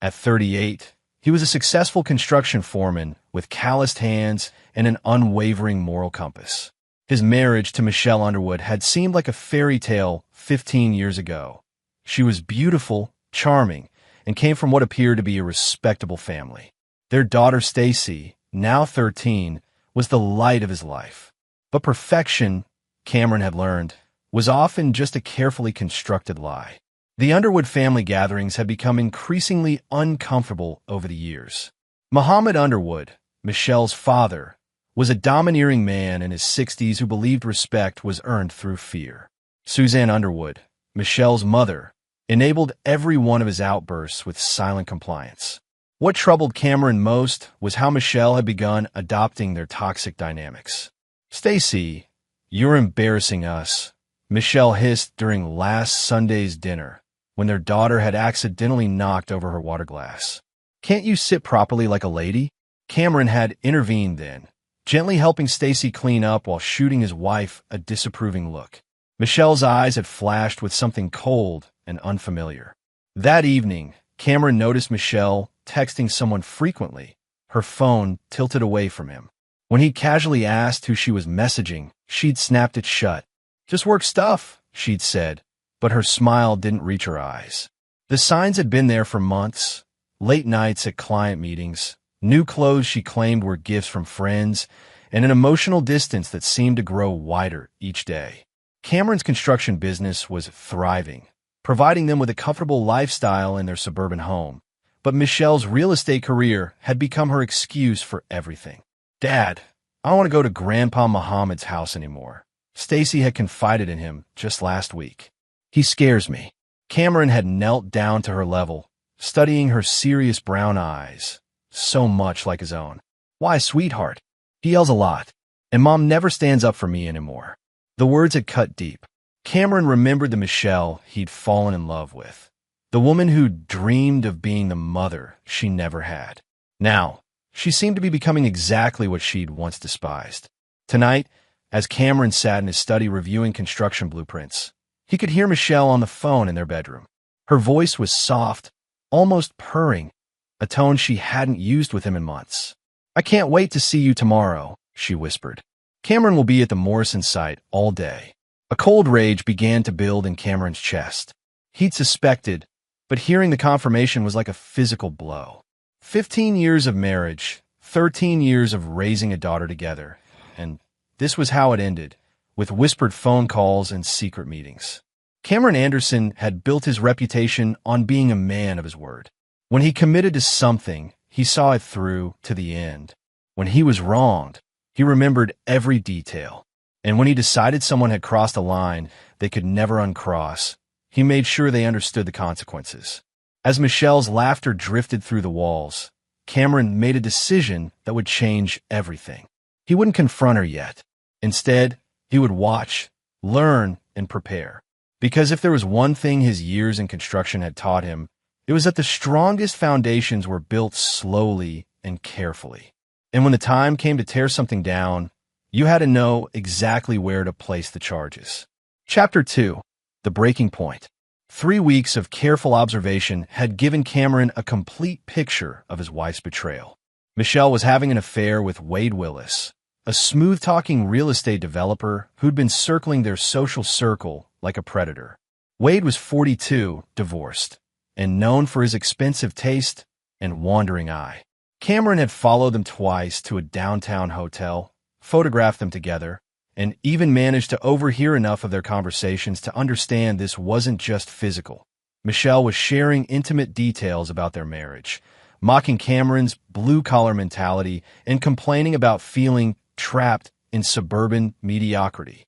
At 38, he was a successful construction foreman with calloused hands and an unwavering moral compass. His marriage to Michelle Underwood had seemed like a fairy tale 15 years ago. She was beautiful, charming, and came from what appeared to be a respectable family. Their daughter Stacy, now 13, was the light of his life. But perfection, Cameron had learned, was often just a carefully constructed lie. The Underwood family gatherings had become increasingly uncomfortable over the years. Muhammad Underwood, Michelle's father, was a domineering man in his 60s who believed respect was earned through fear. Suzanne Underwood, Michelle's mother, enabled every one of his outbursts with silent compliance. What troubled Cameron most was how Michelle had begun adopting their toxic dynamics. "Stacy, you're embarrassing us," Michelle hissed during last Sunday's dinner, when their daughter had accidentally knocked over her water glass. "Can't you sit properly like a lady?" Cameron had intervened then, gently helping Stacy clean up while shooting his wife a disapproving look. Michelle's eyes had flashed with something cold and unfamiliar. That evening, Cameron noticed Michelle texting someone frequently, her phone tilted away from him. When he casually asked who she was messaging, she'd snapped it shut. "Just work stuff," she'd said, but her smile didn't reach her eyes. The signs had been there for months: late nights at client meetings, new clothes she claimed were gifts from friends, and an emotional distance that seemed to grow wider each day. Cameron's construction business was thriving, providing them with a comfortable lifestyle in their suburban home. But Michelle's real estate career had become her excuse for everything. "Dad, I don't want to go to Grandpa Muhammad's house anymore," Stacy had confided in him just last week. "He scares me." Cameron had knelt down to her level, studying her serious brown eyes, so much like his own. "Why, sweetheart? He yells a lot, and Mom never stands up for me anymore." The words had cut deep. Cameron remembered the Michelle he'd fallen in love with, the woman who dreamed of being the mother she never had. Now, she seemed to be becoming exactly what she'd once despised. Tonight, as Cameron sat in his study reviewing construction blueprints, he could hear Michelle on the phone in their bedroom. Her voice was soft, almost purring, a tone she hadn't used with him in months. "I can't wait to see you tomorrow," she whispered. "Cameron will be at the Morrison site all day." A cold rage began to build in Cameron's chest. He'd suspected, but hearing the confirmation was like a physical blow. 15 years of marriage, 13 years of raising a daughter together, and this was how it ended, with whispered phone calls and secret meetings. Cameron Anderson had built his reputation on being a man of his word. When he committed to something, he saw it through to the end. When he was wronged, he remembered every detail. And when he decided someone had crossed a line they could never uncross, he made sure they understood the consequences. As Michelle's laughter drifted through the walls, Cameron made a decision that would change everything. He wouldn't confront her yet. Instead, he would watch, learn, and prepare. Because if there was one thing his years in construction had taught him, it was that the strongest foundations were built slowly and carefully. And when the time came to tear something down, you had to know exactly where to place the charges. Chapter 2. The Breaking Point. 3 weeks of careful observation had given Cameron a complete picture of his wife's betrayal. Michelle was having an affair with Wade Willis, a smooth-talking real estate developer who'd been circling their social circle like a predator. Wade was 42, divorced, and known for his expensive taste and wandering eye. Cameron had followed them twice to a downtown hotel, photographed them together, and even managed to overhear enough of their conversations to understand this wasn't just physical. Michelle was sharing intimate details about their marriage, mocking Cameron's blue-collar mentality and complaining about feeling trapped in suburban mediocrity.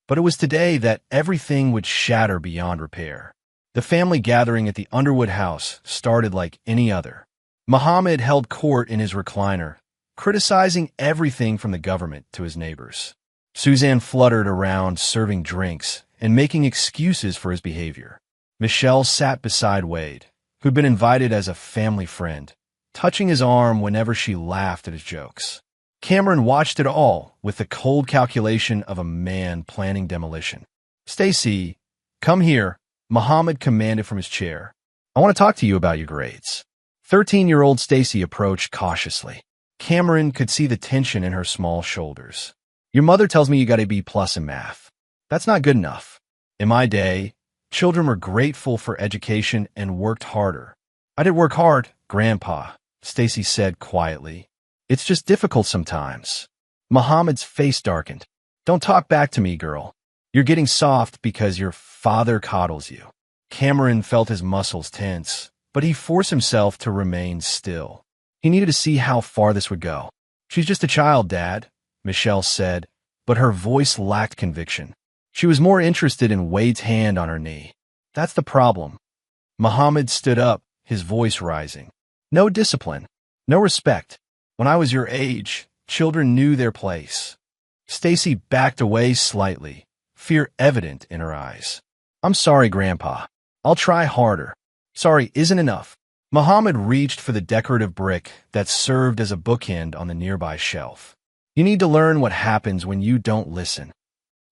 But it was today that everything would shatter beyond repair. The family gathering at the Underwood house started like any other. Muhammad held court in his recliner, criticizing everything from the government to his neighbors. Suzanne fluttered around serving drinks and making excuses for his behavior. Michelle sat beside Wade, who'd been invited as a family friend, touching his arm whenever she laughed at his jokes. Cameron watched it all with the cold calculation of a man planning demolition. "Stacy, come here," Muhammad commanded from his chair. "I want to talk to you about your grades." 13-year-old Stacy approached cautiously. Cameron could see the tension in her small shoulders. Your mother tells me you got a B+ in math. That's not good enough. In my day, children were grateful for education and worked harder. I did work hard, Grandpa, Stacy said quietly. It's just difficult sometimes. Muhammad's face darkened. Don't talk back to me, girl. You're getting soft because your father coddles you. Cameron felt his muscles tense, but he forced himself to remain still. He needed to see how far this would go. She's just a child, Dad, Michelle said, but her voice lacked conviction. She was more interested in Wade's hand on her knee. That's the problem. Muhammad stood up, his voice rising. No discipline. No respect. When I was your age, children knew their place. Stacy backed away slightly, fear evident in her eyes. I'm sorry, Grandpa. I'll try harder. Sorry isn't enough. Muhammad reached for the decorative brick that served as a bookend on the nearby shelf. You need to learn what happens when you don't listen.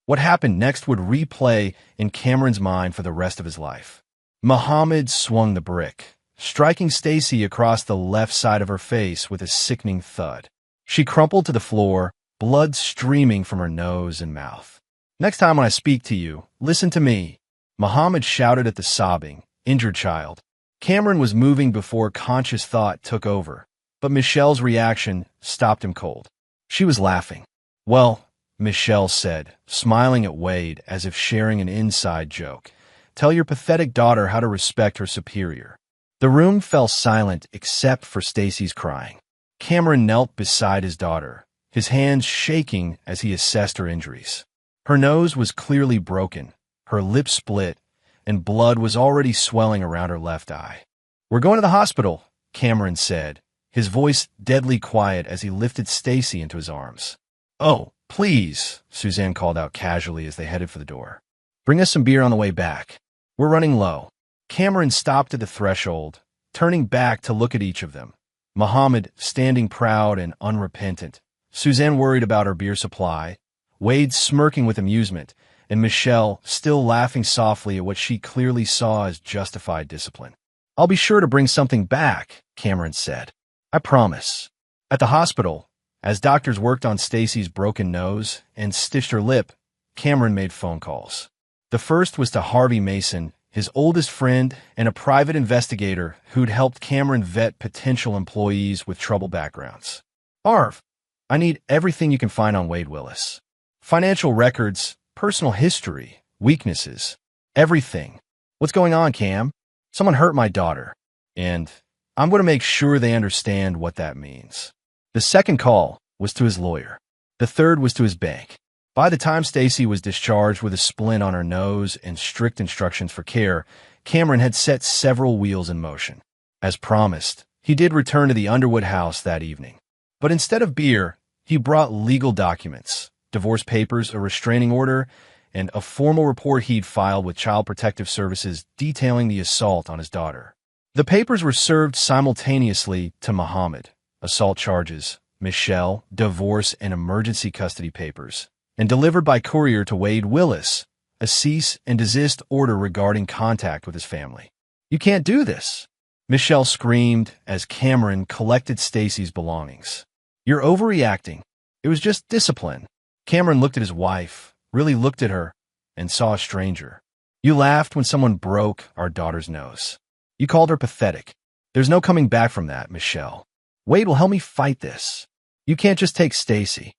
What happened next would replay in Cameron's mind for the rest of his life. Muhammad swung the brick, striking Stacy across the left side of her face with a sickening thud. She crumpled to the floor, blood streaming from her nose and mouth. Next time when I speak to you, listen to me, Muhammad shouted at the sobbing, injured child. Cameron was moving before conscious thought took over, but Michelle's reaction stopped him cold. She was laughing. Well, Michelle said, smiling at Wade as if sharing an inside joke, tell your pathetic daughter how to respect her superior. The room fell silent except for Stacy's crying. Cameron knelt beside his daughter, his hands shaking as he assessed her injuries. Her nose was clearly broken, her lips split, and blood was already swelling around her left eye. We're going to the hospital, Cameron said, his voice deadly quiet as he lifted Stacy into his arms. Oh, please, Suzanne called out casually as they headed for the door. Bring us some beer on the way back. We're running low. Cameron stopped at the threshold, turning back to look at each of them. Muhammad standing proud and unrepentant, Suzanne worried about her beer supply, Wade smirking with amusement, and Michelle still laughing softly at what she clearly saw as justified discipline. I'll be sure to bring something back, Cameron said. I promise. At the hospital, as doctors worked on Stacy's broken nose and stitched her lip, Cameron made phone calls. The first was to Harvey Mason, his oldest friend and a private investigator who'd helped Cameron vet potential employees with troubled backgrounds. Harv, I need everything you can find on Wade Willis. Financial records, personal history, weaknesses, everything. What's going on, Cam? Someone hurt my daughter, and I'm going to make sure they understand what that means. The second call was to his lawyer. The third was to his bank. By the time Stacy was discharged with a splint on her nose and strict instructions for care, Cameron had set several wheels in motion. As promised, he did return to the Underwood house that evening. But instead of beer, he brought legal documents, divorce papers, a restraining order, and a formal report he'd filed with Child Protective Services detailing the assault on his daughter. The papers were served simultaneously to Muhammad, assault charges, Michelle, divorce and emergency custody papers, and delivered by courier to Wade Willis, a cease and desist order regarding contact with his family. You can't do this, Michelle screamed as Cameron collected Stacy's belongings. You're overreacting. It was just discipline. Cameron looked at his wife, really looked at her, and saw a stranger. You laughed when someone broke our daughter's nose. You called her pathetic. There's no coming back from that, Michelle. Wade will help me fight this. You can't just take Stacy.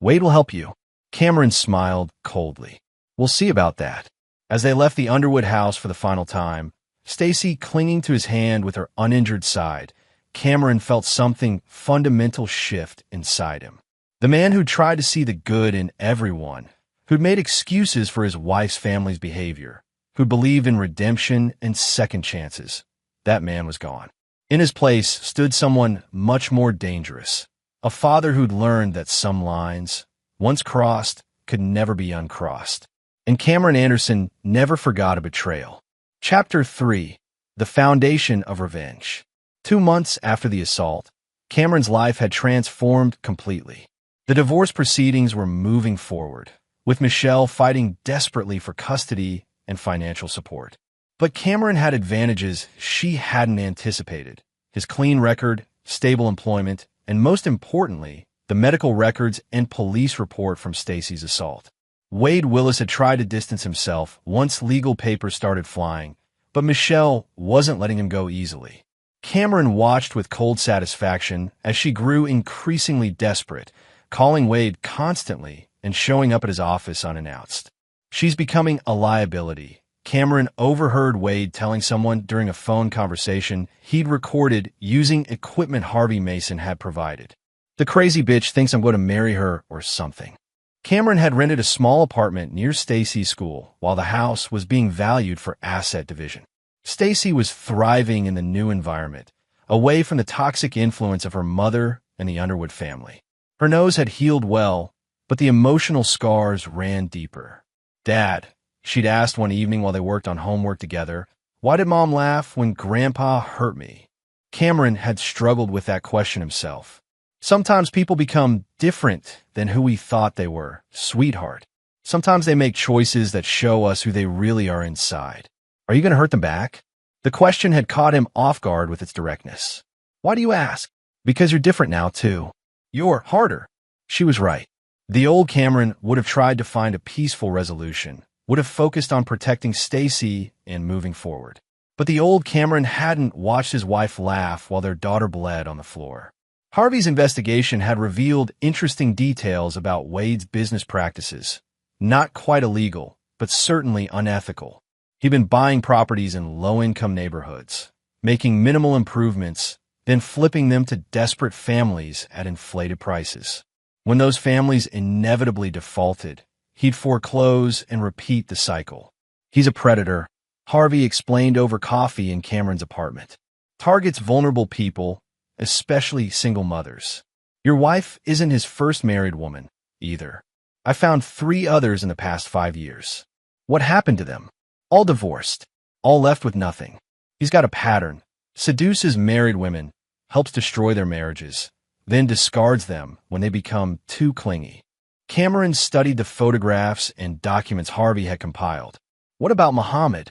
Wade will help you. Cameron smiled coldly. We'll see about that. As they left the Underwood house for the final time, Stacy clinging to his hand with her uninjured side, Cameron felt something fundamental shift inside him. The man who'd tried to see the good in everyone, who'd made excuses for his wife's family's behavior, who'd believed in redemption and second chances, that man was gone. In his place stood someone much more dangerous, a father who'd learned that some lines, once crossed, could never be uncrossed. And Cameron Anderson never forgot a betrayal. Chapter 3. The Foundation of Revenge. 2 months after the assault, Cameron's life had transformed completely. The divorce proceedings were moving forward, with Michelle fighting desperately for custody and financial support. But Cameron had advantages she hadn't anticipated. his clean record, stable employment, and most importantly, the medical records and police report from Stacy's assault. Wade Willis had tried to distance himself once legal papers started flying, but Michelle wasn't letting him go easily. Cameron watched with cold satisfaction as she grew increasingly desperate, calling Wade constantly and showing up at his office unannounced. "She's becoming a liability," Cameron overheard Wade telling someone during a phone conversation he'd recorded using equipment Harvey Mason had provided. "The crazy bitch thinks I'm going to marry her or something." Cameron had rented a small apartment near Stacy's school while the house was being valued for asset division. Stacy was thriving in the new environment, away from the toxic influence of her mother and the Underwood family. Her nose had healed well, but the emotional scars ran deeper. "Dad," she'd asked one evening while they worked on homework together, "why did Mom laugh when Grandpa hurt me?" Cameron had struggled with that question himself. "Sometimes people become different than who we thought they were, sweetheart. Sometimes they make choices that show us who they really are inside. Are you going to hurt them back?" The question had caught him off guard with its directness. "Why do you ask?" "Because you're different now, too. You're harder." She was right. The old Cameron would have tried to find a peaceful resolution, would have focused on protecting Stacy and moving forward. But the old Cameron hadn't watched his wife laugh while their daughter bled on the floor. Harvey's investigation had revealed interesting details about Wade's business practices. Not quite illegal, but certainly unethical. He'd been buying properties in low-income neighborhoods, making minimal improvements, then flipping them to desperate families at inflated prices. When those families inevitably defaulted, he'd foreclose and repeat the cycle. "He's a predator," Harvey explained over coffee in Cameron's apartment. "Targets vulnerable people, especially single mothers. Your wife isn't his first married woman, either. I found 3 others in the past 5 years. What happened to them? All divorced, all left with nothing. He's got a pattern. Seduces married women, helps destroy their marriages, then discards them when they become too clingy." Cameron studied the photographs and documents Harvey had compiled. "What about Muhammad?"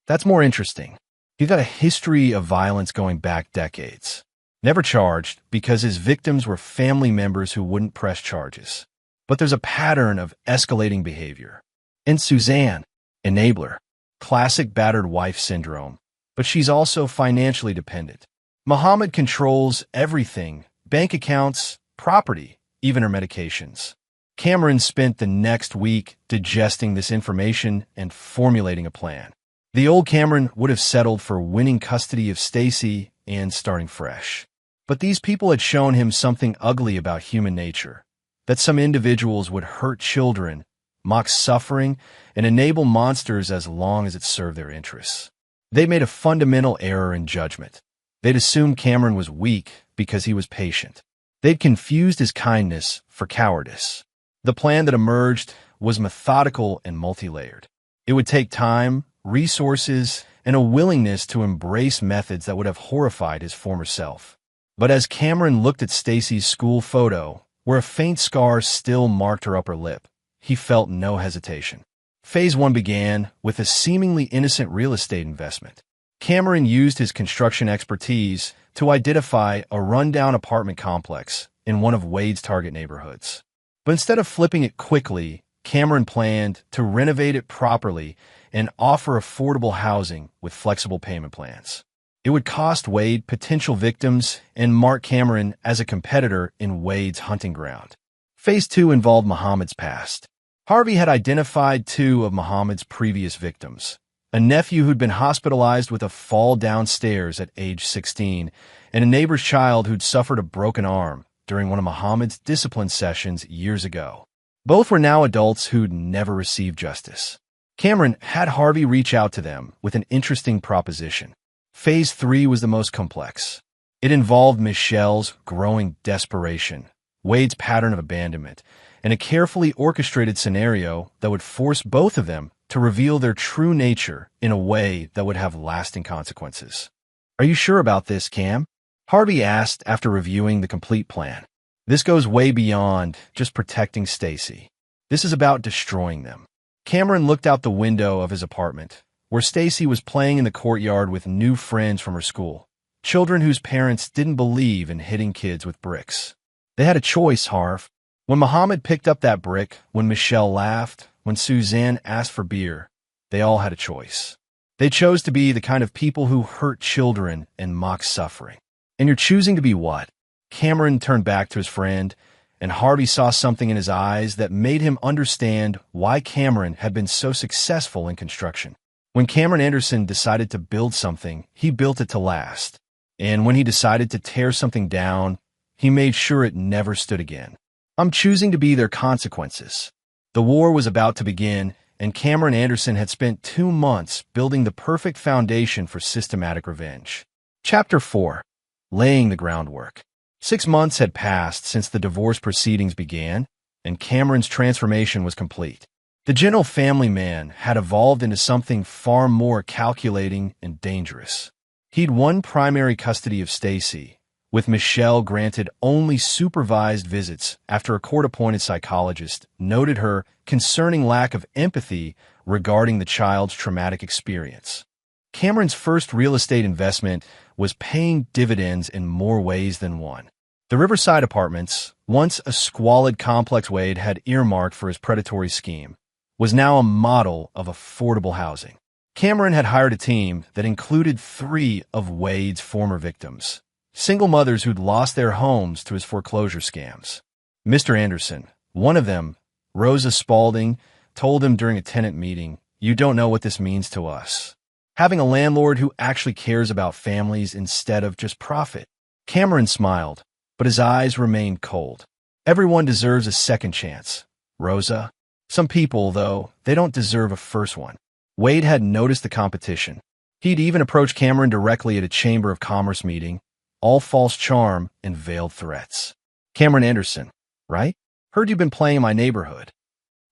"That's more interesting. He's got a history of violence going back decades. Never charged because his victims were family members who wouldn't press charges. But there's a pattern of escalating behavior. And Suzanne, enabler, classic battered wife syndrome, but she's also financially dependent. Muhammad controls everything, bank accounts, property, even her medications." Cameron spent the next week digesting this information and formulating a plan. The old Cameron would have settled for winning custody of Stacy and starting fresh. But these people had shown him something ugly about human nature, that some individuals would hurt children, mock suffering, and enable monsters as long as it served their interests. They made a fundamental error in judgment. They'd assumed Cameron was weak because he was patient. They'd confused his kindness for cowardice. The plan that emerged was methodical and multi-layered. It would take time, resources, and a willingness to embrace methods that would have horrified his former self. But as Cameron looked at Stacy's school photo, where a faint scar still marked her upper lip, he felt no hesitation. Phase 1 began with a seemingly innocent real estate investment. Cameron used his construction expertise to identify a rundown apartment complex in one of Wade's target neighborhoods. But instead of flipping it quickly, Cameron planned to renovate it properly and offer affordable housing with flexible payment plans. It would cost Wade potential victims and mark Cameron as a competitor in Wade's hunting ground. Phase 2 involved Muhammad's past. Harvey had identified 2 of Muhammad's previous victims, a nephew who'd been hospitalized with a fall downstairs at age 16, and a neighbor's child who'd suffered a broken arm during one of Muhammad's discipline sessions years ago. Both were now adults who'd never received justice. Cameron had Harvey reach out to them with an interesting proposition. Phase 3 was the most complex. It involved Michelle's growing desperation, Wade's pattern of abandonment, and a carefully orchestrated scenario that would force both of them to reveal their true nature in a way that would have lasting consequences. "Are you sure about this, Cam?" Harvey asked after reviewing the complete plan. "This goes way beyond just protecting Stacy. This is about destroying them." Cameron looked out the window of his apartment, where Stacy was playing in the courtyard with new friends from her school. Children whose parents didn't believe in hitting kids with bricks. They had a choice, Harv. When Muhammad picked up that brick, when Michelle laughed, when Suzanne asked for beer, they all had a choice. They chose to be the kind of people who hurt children and mock suffering. And you're choosing to be what? Cameron turned back to his friend, and Harvey saw something in his eyes that made him understand why Cameron had been so successful in construction. When Cameron Anderson decided to build something, he built it to last. And when he decided to tear something down, he made sure it never stood again. I'm choosing to be their consequences. The war was about to begin, and Cameron Anderson had spent 2 months building the perfect foundation for systematic revenge. Chapter 4. Laying the groundwork. 6 months had passed since the divorce proceedings began, and Cameron's transformation was complete. The gentle family man had evolved into something far more calculating and dangerous. He'd won primary custody of Stacy, with Michelle granted only supervised visits after a court-appointed psychologist noted her concerning lack of empathy regarding the child's traumatic experience. Cameron's first real estate investment was paying dividends in more ways than one. The Riverside Apartments, once a squalid complex Wade had earmarked for his predatory scheme, was now a model of affordable housing. Cameron had hired a team that included 3 of Wade's former victims, single mothers who'd lost their homes to his foreclosure scams. Mr. Anderson, one of them, Rosa Spaulding, told him during a tenant meeting, "You don't know what this means to us. Having a landlord who actually cares about families instead of just profit." Cameron smiled, but his eyes remained cold. "Everyone deserves a second chance, Rosa. Some people, though, they don't deserve a first one." Wade had noticed the competition. He'd even approached Cameron directly at a Chamber of Commerce meeting, all false charm and veiled threats. "Cameron Anderson, right? Heard you've been playing in my neighborhood."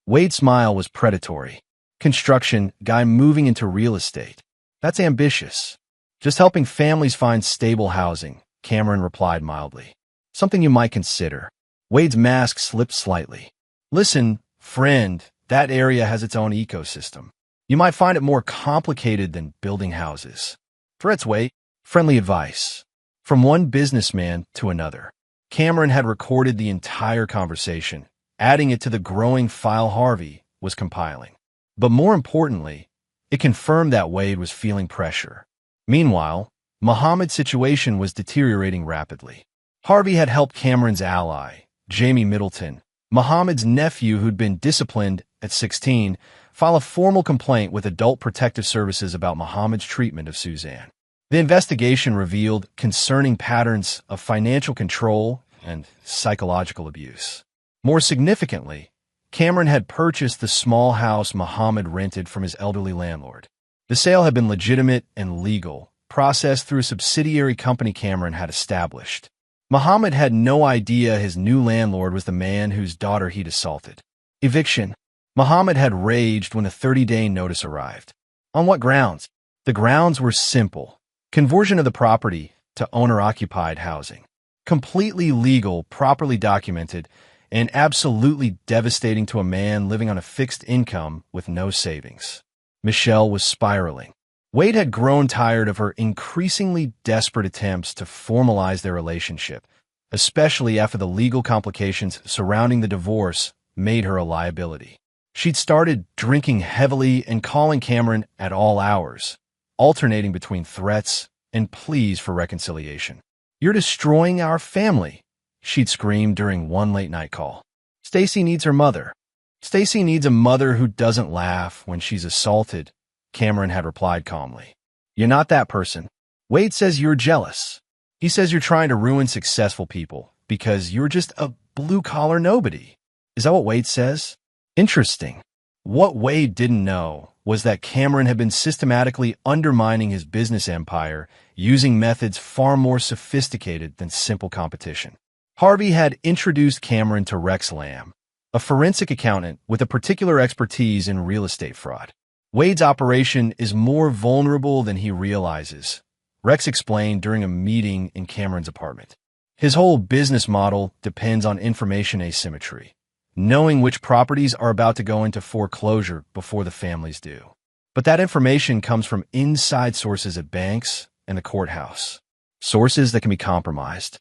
Wade's smile was predatory. "Construction, guy moving into real estate. That's ambitious." "Just helping families find stable housing," Cameron replied mildly. "Something you might consider." Wade's mask slipped slightly. "Listen, friend, that area has its own ecosystem. You might find it more complicated than building houses." "Threats, Wade." Friendly advice. From one businessman to another. Cameron had recorded the entire conversation, adding it to the growing file Harvey was compiling. But more importantly, it confirmed that Wade was feeling pressure. Meanwhile, Muhammad's situation was deteriorating rapidly. Harvey had helped Cameron's ally, Jamie Middleton, Muhammad's nephew who'd been disciplined at 16, file a formal complaint with Adult Protective Services about Muhammad's treatment of Suzanne. The investigation revealed concerning patterns of financial control and psychological abuse. More significantly, Cameron had purchased the small house Muhammad rented from his elderly landlord. The sale had been legitimate and legal, processed through a subsidiary company Cameron had established. Muhammad had no idea his new landlord was the man whose daughter he'd assaulted. Eviction. Muhammad had raged when the 30-day notice arrived. On what grounds? The grounds were simple. Conversion of the property to owner-occupied housing. Completely legal, properly documented, and absolutely devastating to a man living on a fixed income with no savings. Michelle was spiraling. Wade had grown tired of her increasingly desperate attempts to formalize their relationship, especially after the legal complications surrounding the divorce made her a liability. She'd started drinking heavily and calling Cameron at all hours, alternating between threats and pleas for reconciliation. "You're destroying our family," she'd screamed during one late-night call. "Stacy needs her mother." "Stacy needs a mother who doesn't laugh when she's assaulted," Cameron had replied calmly. "You're not that person. Wade says you're jealous. He says you're trying to ruin successful people because you're just a blue-collar nobody." "Is that what Wade says?" Interesting. What Wade didn't know was that Cameron had been systematically undermining his business empire using methods far more sophisticated than simple competition. Harvey had introduced Cameron to Rex Lamb, a forensic accountant with a particular expertise in real estate fraud. "Wade's operation is more vulnerable than he realizes," Rex explained during a meeting in Cameron's apartment. "His whole business model depends on information asymmetry, knowing which properties are about to go into foreclosure before the families do. But that information comes from inside sources at banks and the courthouse. sources that can be compromised,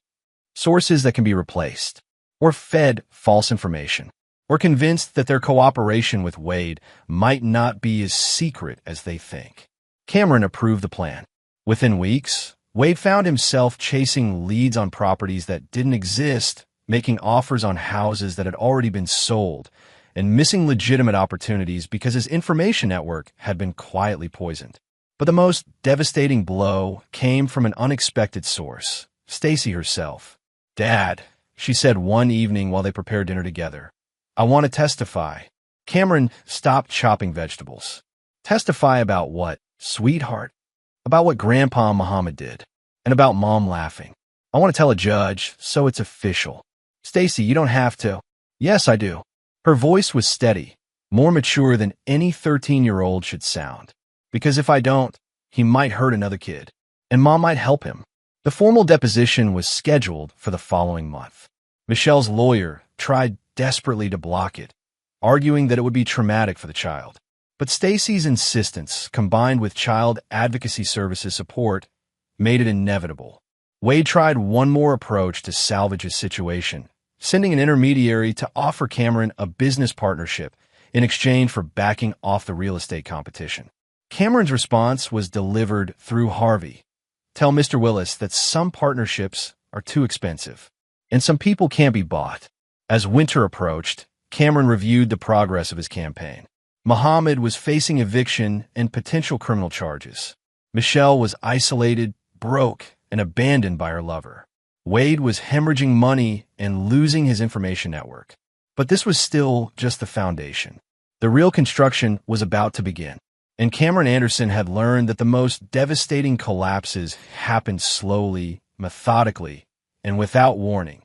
sources that can be replaced, or fed false information, or convinced that their cooperation with Wade might not be as secret as they think. Cameron approved the plan. Within weeks, Wade found himself chasing leads on properties that didn't exist, making offers on houses that had already been sold, and missing legitimate opportunities because his information network had been quietly poisoned. But the most devastating blow came from an unexpected source, Stacy herself. "Dad," she said one evening while they prepared dinner together, "I want to testify." Cameron stopped chopping vegetables. "Testify about what, sweetheart?" "About what Grandpa Muhammad did, and about Mom laughing. I want to tell a judge, so it's official." "Stacy, you don't have to." "Yes, I do." Her voice was steady, more mature than any 13-year-old should sound. "Because if I don't, he might hurt another kid, and Mom might help him." The formal deposition was scheduled for the following month. Michelle's lawyer tried desperately to block it, arguing that it would be traumatic for the child. But Stacy's insistence, combined with Child Advocacy Services support, made it inevitable. Wade tried one more approach to salvage his situation, sending an intermediary to offer Cameron a business partnership in exchange for backing off the real estate competition. Cameron's response was delivered through Harvey. "Tell Mr. Willis that some partnerships are too expensive, and some people can't be bought." As winter approached, Cameron reviewed the progress of his campaign. Muhammad was facing eviction and potential criminal charges. Michelle was isolated, broke, and abandoned by her lover. Wade was hemorrhaging money and losing his information network. But this was still just the foundation. The real construction was about to begin. And Cameron Anderson had learned that the most devastating collapses happened slowly, methodically, and without warning,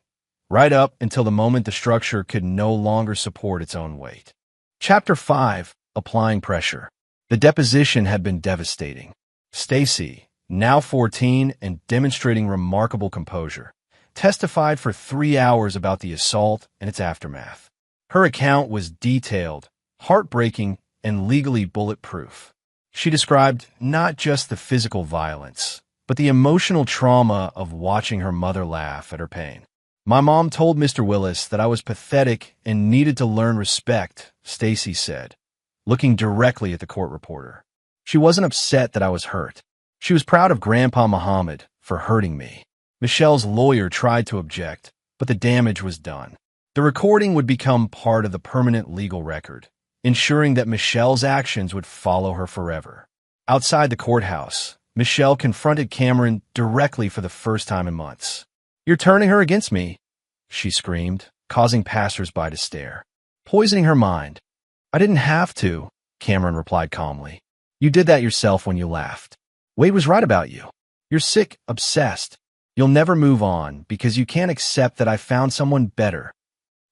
right up until the moment the structure could no longer support its own weight. Chapter 5. Applying Pressure. The deposition had been devastating. Stacy, now 14 and demonstrating remarkable composure, testified for 3 hours about the assault and its aftermath. Her account was detailed, heartbreaking, and legally bulletproof. She described not just the physical violence, but the emotional trauma of watching her mother laugh at her pain. "My mom told Mr. Willis that I was pathetic and needed to learn respect," Stacy said, looking directly at the court reporter. "She wasn't upset that I was hurt. She was proud of Grandpa Muhammad for hurting me." Michelle's lawyer tried to object, but the damage was done. The recording would become part of the permanent legal record, ensuring that Michelle's actions would follow her forever. Outside the courthouse, Michelle confronted Cameron directly for the first time in months. "You're turning her against me," she screamed, causing passers-by to stare. Poisoning her mind. "I didn't have to," Cameron replied calmly. "You did that yourself when you laughed. Wade was right about you. You're sick, obsessed. You'll never move on because you can't accept that I found someone better."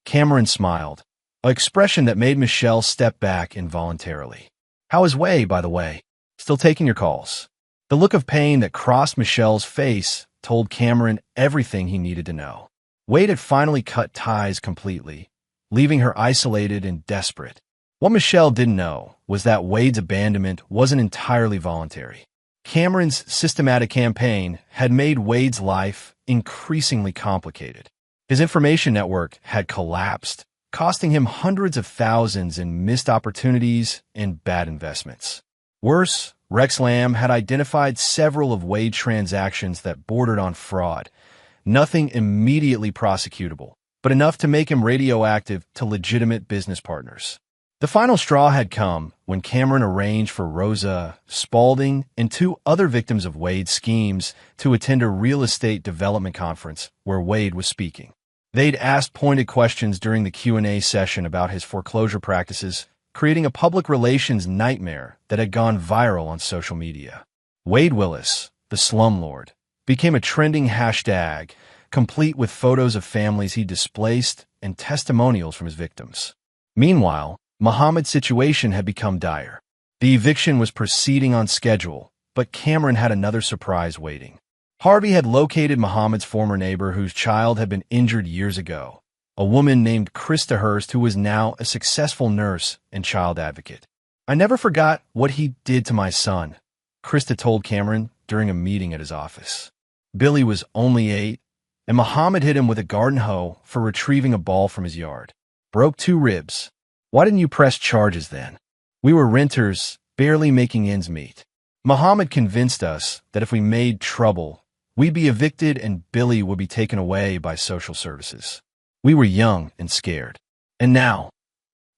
Cameron smiled, an expression that made Michelle step back involuntarily. "How is Wade, by the way? Still taking your calls?" The look of pain that crossed Michelle's face told Cameron everything he needed to know. Wade had finally cut ties completely, leaving her isolated and desperate. What Michelle didn't know was that Wade's abandonment wasn't entirely voluntary. Cameron's systematic campaign had made Wade's life increasingly complicated. His information network had collapsed, costing him hundreds of thousands in missed opportunities and bad investments. Worse, Rex Lamb had identified several of Wade's transactions that bordered on fraud, nothing immediately prosecutable, but enough to make him radioactive to legitimate business partners. The final straw had come when Cameron arranged for Rosa, Spaulding, and 2 other victims of Wade's schemes to attend a real estate development conference where Wade was speaking. They'd asked pointed questions during the Q&A session about his foreclosure practices, creating a public relations nightmare that had gone viral on social media. Wade Willis, the slumlord, became a trending hashtag, complete with photos of families he displaced and testimonials from his victims. Meanwhile, Muhammad's situation had become dire. The eviction was proceeding on schedule, but Cameron had another surprise waiting. Harvey had located Muhammad's former neighbor whose child had been injured years ago, a woman named Krista Hurst who was now a successful nurse and child advocate. "I never forgot what he did to my son," Krista told Cameron during a meeting at his office. Billy was only 8, and Muhammad hit him with a garden hoe for retrieving a ball from his yard. Broke 2 ribs. Why didn't you press charges then? We were renters, barely making ends meet. Muhammad convinced us that if we made trouble, we'd be evicted and Billy would be taken away by social services. We were young and scared. And now,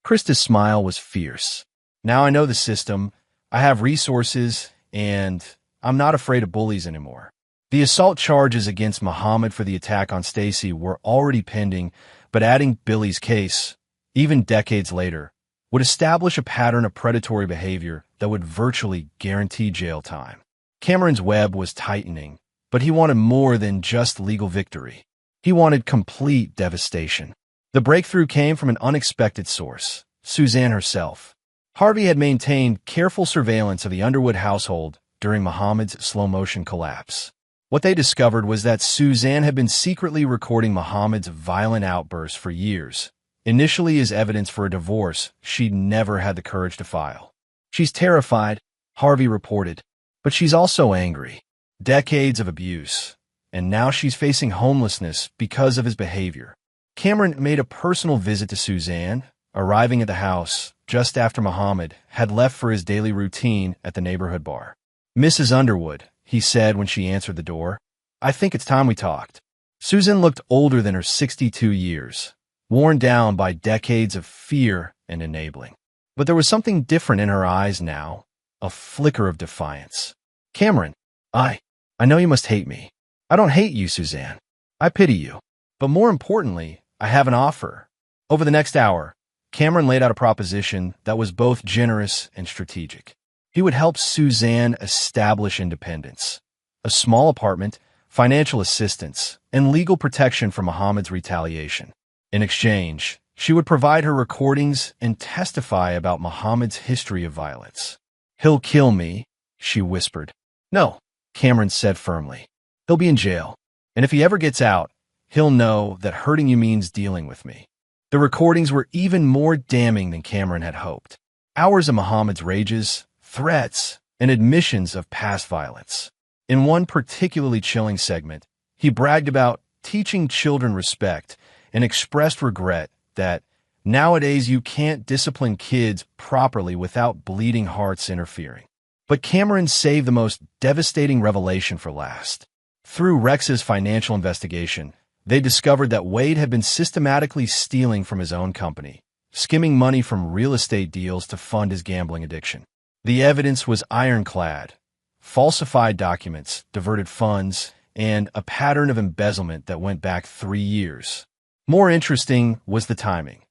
Krista's smile was fierce. Now I know the system, I have resources, and I'm not afraid of bullies anymore. The assault charges against Muhammad for the attack on Stacy were already pending, but adding Billy's case, even decades later, would establish a pattern of predatory behavior that would virtually guarantee jail time. Cameron's web was tightening, but he wanted more than just legal victory. He wanted complete devastation. The breakthrough came from an unexpected source, Suzanne herself. Harvey had maintained careful surveillance of the Underwood household during Muhammad's slow-motion collapse. What they discovered was that Suzanne had been secretly recording Muhammad's violent outbursts for years, initially as evidence for a divorce she'd never had the courage to file. She's terrified, Harvey reported, but she's also angry. Decades of abuse, and now she's facing homelessness because of his behavior. Cameron made a personal visit to Suzanne, arriving at the house just after Muhammad had left for his daily routine at the neighborhood bar. "Mrs. Underwood," he said when she answered the door, "I think it's time we talked." Susan looked older than her 62 years, worn down by decades of fear and enabling. But there was something different in her eyes now, a flicker of defiance. "Cameron, I know you must hate me. I don't hate you, Suzanne. I pity you. But more importantly, I have an offer." Over the next hour, Cameron laid out a proposition that was both generous and strategic. He would help Suzanne establish independence, a small apartment, financial assistance, and legal protection from Muhammad's retaliation. In exchange, she would provide her recordings and testify about Muhammad's history of violence. "He'll kill me," she whispered. "No," Cameron said firmly. "He'll be in jail, and if he ever gets out, he'll know that hurting you means dealing with me." The recordings were even more damning than Cameron had hoped. Hours of Muhammad's rages, threats, and admissions of past violence. In one particularly chilling segment, he bragged about teaching children respect and expressed regret that nowadays you can't discipline kids properly without bleeding hearts interfering. But Cameron saved the most devastating revelation for last. Through Rex's financial investigation, they discovered that Wade had been systematically stealing from his own company, skimming money from real estate deals to fund his gambling addiction. The evidence was ironclad: falsified documents, diverted funds, and a pattern of embezzlement that went back 3 years. More interesting was the timing.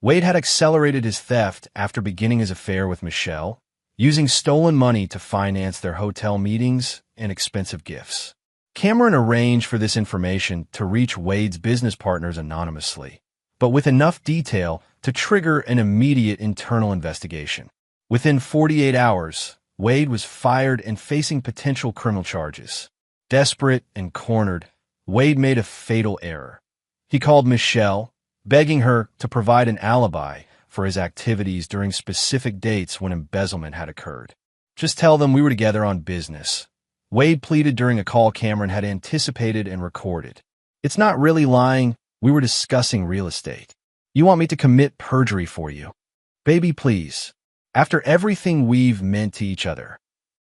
Wade had accelerated his theft after beginning his affair with Michelle, using stolen money to finance their hotel meetings and expensive gifts. Cameron arranged for this information to reach Wade's business partners anonymously, but with enough detail to trigger an immediate internal investigation. Within 48 hours, Wade was fired and facing potential criminal charges. Desperate and cornered, Wade made a fatal error. He called Michelle, begging her to provide an alibi for his activities during specific dates when embezzlement had occurred. "Just tell them we were together on business," Wade pleaded during a call Cameron had anticipated and recorded. "It's not really lying, we were discussing real estate. You want me to commit perjury for you? Baby, please. After everything we've meant to each other."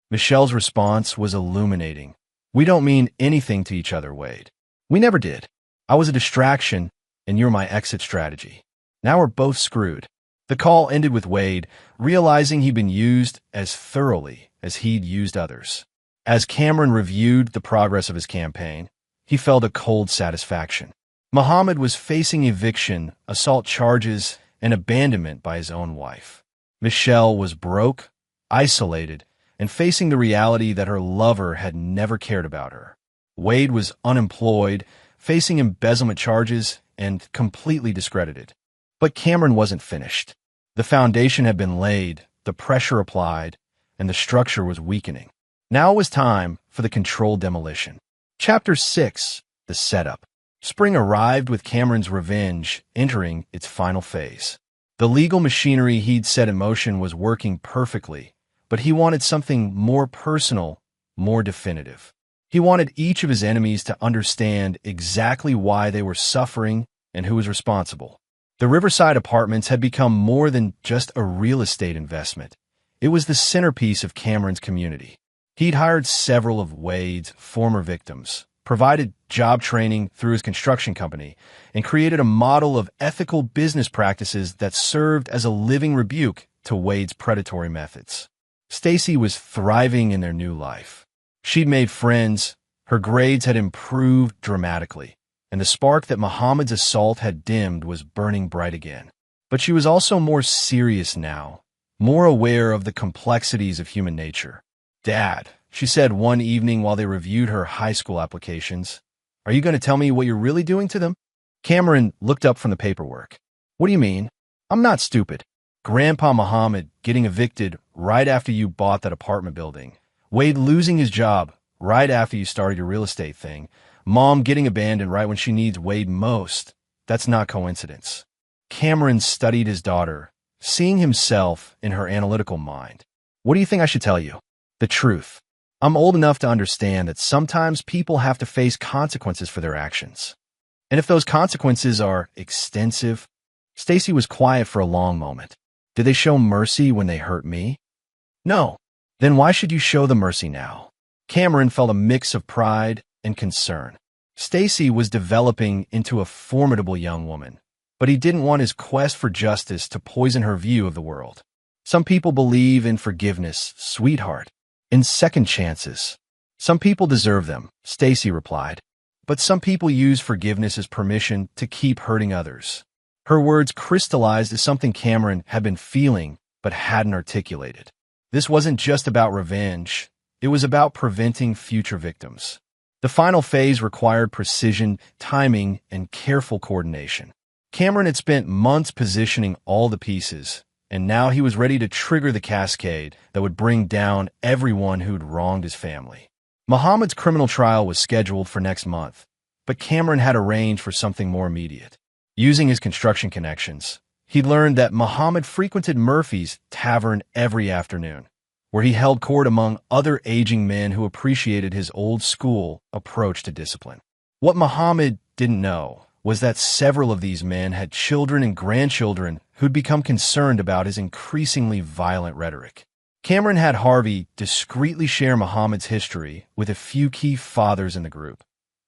Michelle's response was illuminating. "We don't mean anything to each other, Wade. We never did. I was a distraction, and you're my exit strategy. Now we're both screwed." The call ended with Wade realizing he'd been used as thoroughly as he'd used others. As Cameron reviewed the progress of his campaign, he felt a cold satisfaction. Muhammad was facing eviction, assault charges, and abandonment by his own wife. Michelle was broke, isolated, and facing the reality that her lover had never cared about her. Wade was unemployed, facing embezzlement charges, and completely discredited. But Cameron wasn't finished. The foundation had been laid, the pressure applied, and the structure was weakening. Now it was time for the controlled demolition. Chapter 6: The Setup. Spring arrived with Cameron's revenge entering its final phase. The legal machinery he'd set in motion was working perfectly, but he wanted something more personal, more definitive. He wanted each of his enemies to understand exactly why they were suffering and who was responsible. The Riverside Apartments had become more than just a real estate investment. It was the centerpiece of Cameron's community. He'd hired several of Wade's former victims, provided job training through his construction company, and created a model of ethical business practices that served as a living rebuke to Wade's predatory methods. Stacy was thriving in their new life. She'd made friends, her grades had improved dramatically, and the spark that Muhammad's assault had dimmed was burning bright again. But she was also more serious now, more aware of the complexities of human nature. "Dad," she said one evening while they reviewed her high school applications, "are you going to tell me what you're really doing to them?" Cameron looked up from the paperwork. "What do you mean? I'm not stupid. Grandpa Muhammad getting evicted right after you bought that apartment building. Wade losing his job right after you started your real estate thing. Mom getting abandoned right when she needs Wade most. That's not coincidence." Cameron studied his daughter, seeing himself in her analytical mind. "What do you think I should tell you?" "The truth. I'm old enough to understand that sometimes people have to face consequences for their actions. And if those consequences are extensive..." Stacy was quiet for a long moment. "Did they show mercy when they hurt me?" "No." "Then why should you show the mercy now?" Cameron felt a mix of pride and concern. Stacy was developing into a formidable young woman, but he didn't want his quest for justice to poison her view of the world. "Some people believe in forgiveness, sweetheart, in second chances. Some people deserve them," Stacy replied. "But some people use forgiveness as permission to keep hurting others." Her words crystallized as something Cameron had been feeling but hadn't articulated. This wasn't just about revenge. It was about preventing future victims. The final phase required precision, timing, and careful coordination. Cameron had spent months positioning all the pieces, and now he was ready to trigger the cascade that would bring down everyone who'd wronged his family. Muhammad's criminal trial was scheduled for next month, but Cameron had arranged for something more immediate. Using his construction connections, he learned that Muhammad frequented Murphy's tavern every afternoon, where he held court among other aging men who appreciated his old-school approach to discipline. What Muhammad didn't know was that several of these men had children and grandchildren who'd become concerned about his increasingly violent rhetoric. Cameron had Harvey discreetly share Muhammad's history with a few key fathers in the group,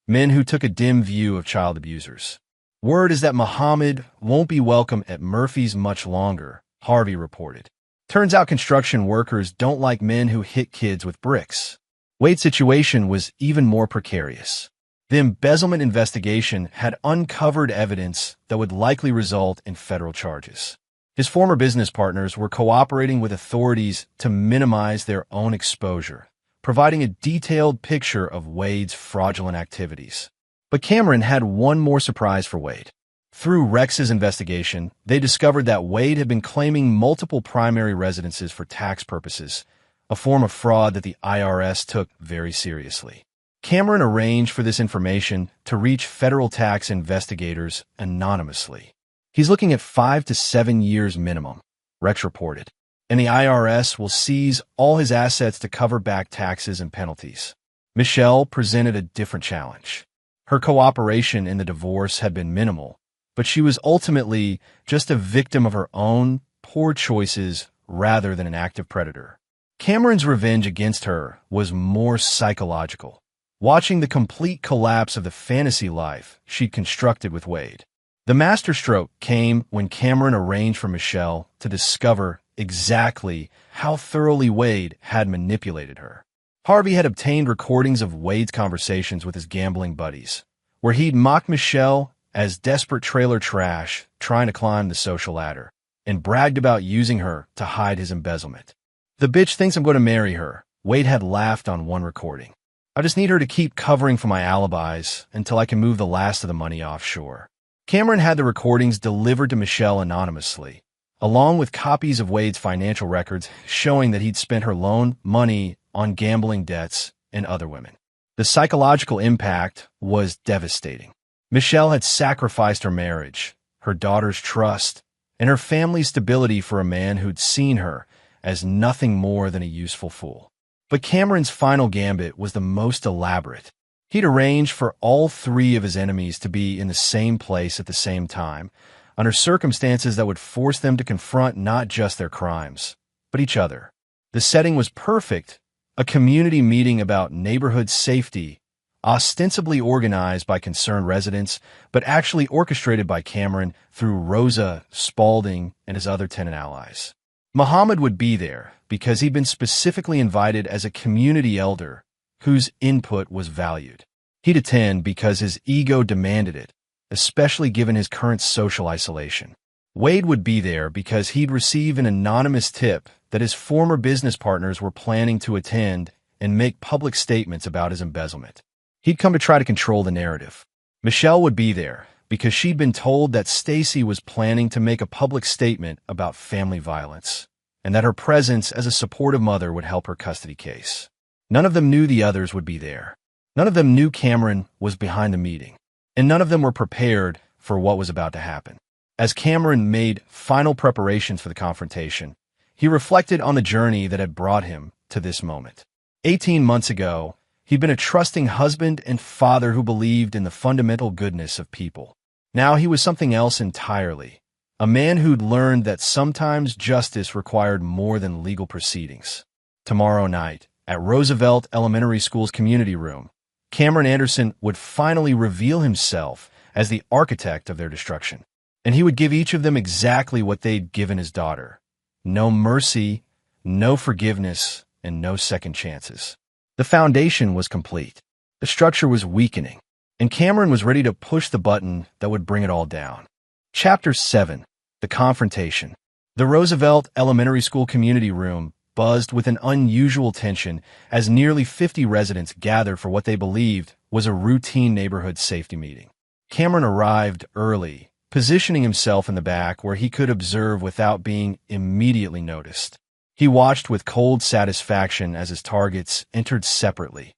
men who took a dim view of child abusers. "Word is that Muhammad won't be welcome at Murphy's much longer," Harvey reported. "Turns out construction workers don't like men who hit kids with bricks." Wade's situation was even more precarious. The embezzlement investigation had uncovered evidence that would likely result in federal charges. His former business partners were cooperating with authorities to minimize their own exposure, providing a detailed picture of Wade's fraudulent activities. But Cameron had one more surprise for Wade. Through Rex's investigation, they discovered that Wade had been claiming multiple primary residences for tax purposes, a form of fraud that the IRS took very seriously. Cameron arranged for this information to reach federal tax investigators anonymously. "He's looking at 5 to 7 years minimum," Rex reported, "and the IRS will seize all his assets to cover back taxes and penalties." Michelle presented a different challenge. Her cooperation in the divorce had been minimal, but she was ultimately just a victim of her own poor choices rather than an active predator. Cameron's revenge against her was more psychological, watching the complete collapse of the fantasy life she'd constructed with Wade. The masterstroke came when Cameron arranged for Michelle to discover exactly how thoroughly Wade had manipulated her. Harvey had obtained recordings of Wade's conversations with his gambling buddies, where he'd mocked Michelle as desperate trailer trash trying to climb the social ladder, and bragged about using her to hide his embezzlement. "The bitch thinks I'm going to marry her," Wade had laughed on one recording. "I just need her to keep covering for my alibis until I can move the last of the money offshore." Cameron had the recordings delivered to Michelle anonymously, along with copies of Wade's financial records showing that he'd spent her loan money on gambling debts and other women. The psychological impact was devastating. Michelle had sacrificed her marriage, her daughter's trust, and her family's stability for a man who'd seen her as nothing more than a useful fool. But Cameron's final gambit was the most elaborate. He'd arranged for all three of his enemies to be in the same place at the same time, under circumstances that would force them to confront not just their crimes, but each other. The setting was perfect, a community meeting about neighborhood safety, ostensibly organized by concerned residents, but actually orchestrated by Cameron through Rosa, Spaulding, and his other tenant allies. Muhammad would be there because he'd been specifically invited as a community elder whose input was valued. He'd attend because his ego demanded it, especially given his current social isolation. Wade would be there because he'd receive an anonymous tip that his former business partners were planning to attend and make public statements about his embezzlement. He'd come to try to control the narrative. Michelle would be there because she'd been told that Stacy was planning to make a public statement about family violence, and that her presence as a supportive mother would help her custody case. None of them knew the others would be there. None of them knew Cameron was behind the meeting, and none of them were prepared for what was about to happen. As Cameron made final preparations for the confrontation, he reflected on the journey that had brought him to this moment. 18 months ago, he'd been a trusting husband and father who believed in the fundamental goodness of people. Now he was something else entirely, a man who'd learned that sometimes justice required more than legal proceedings. Tomorrow night, at Roosevelt Elementary School's community room, Cameron Anderson would finally reveal himself as the architect of their destruction, and he would give each of them exactly what they'd given his daughter. No mercy, no forgiveness, and no second chances. The foundation was complete. The structure was weakening, and Cameron was ready to push the button that would bring it all down. Chapter 7. The Confrontation. The Roosevelt Elementary School community room buzzed with an unusual tension as nearly 50 residents gathered for what they believed was a routine neighborhood safety meeting. Cameron arrived early, positioning himself in the back where he could observe without being immediately noticed. He watched with cold satisfaction as his targets entered separately,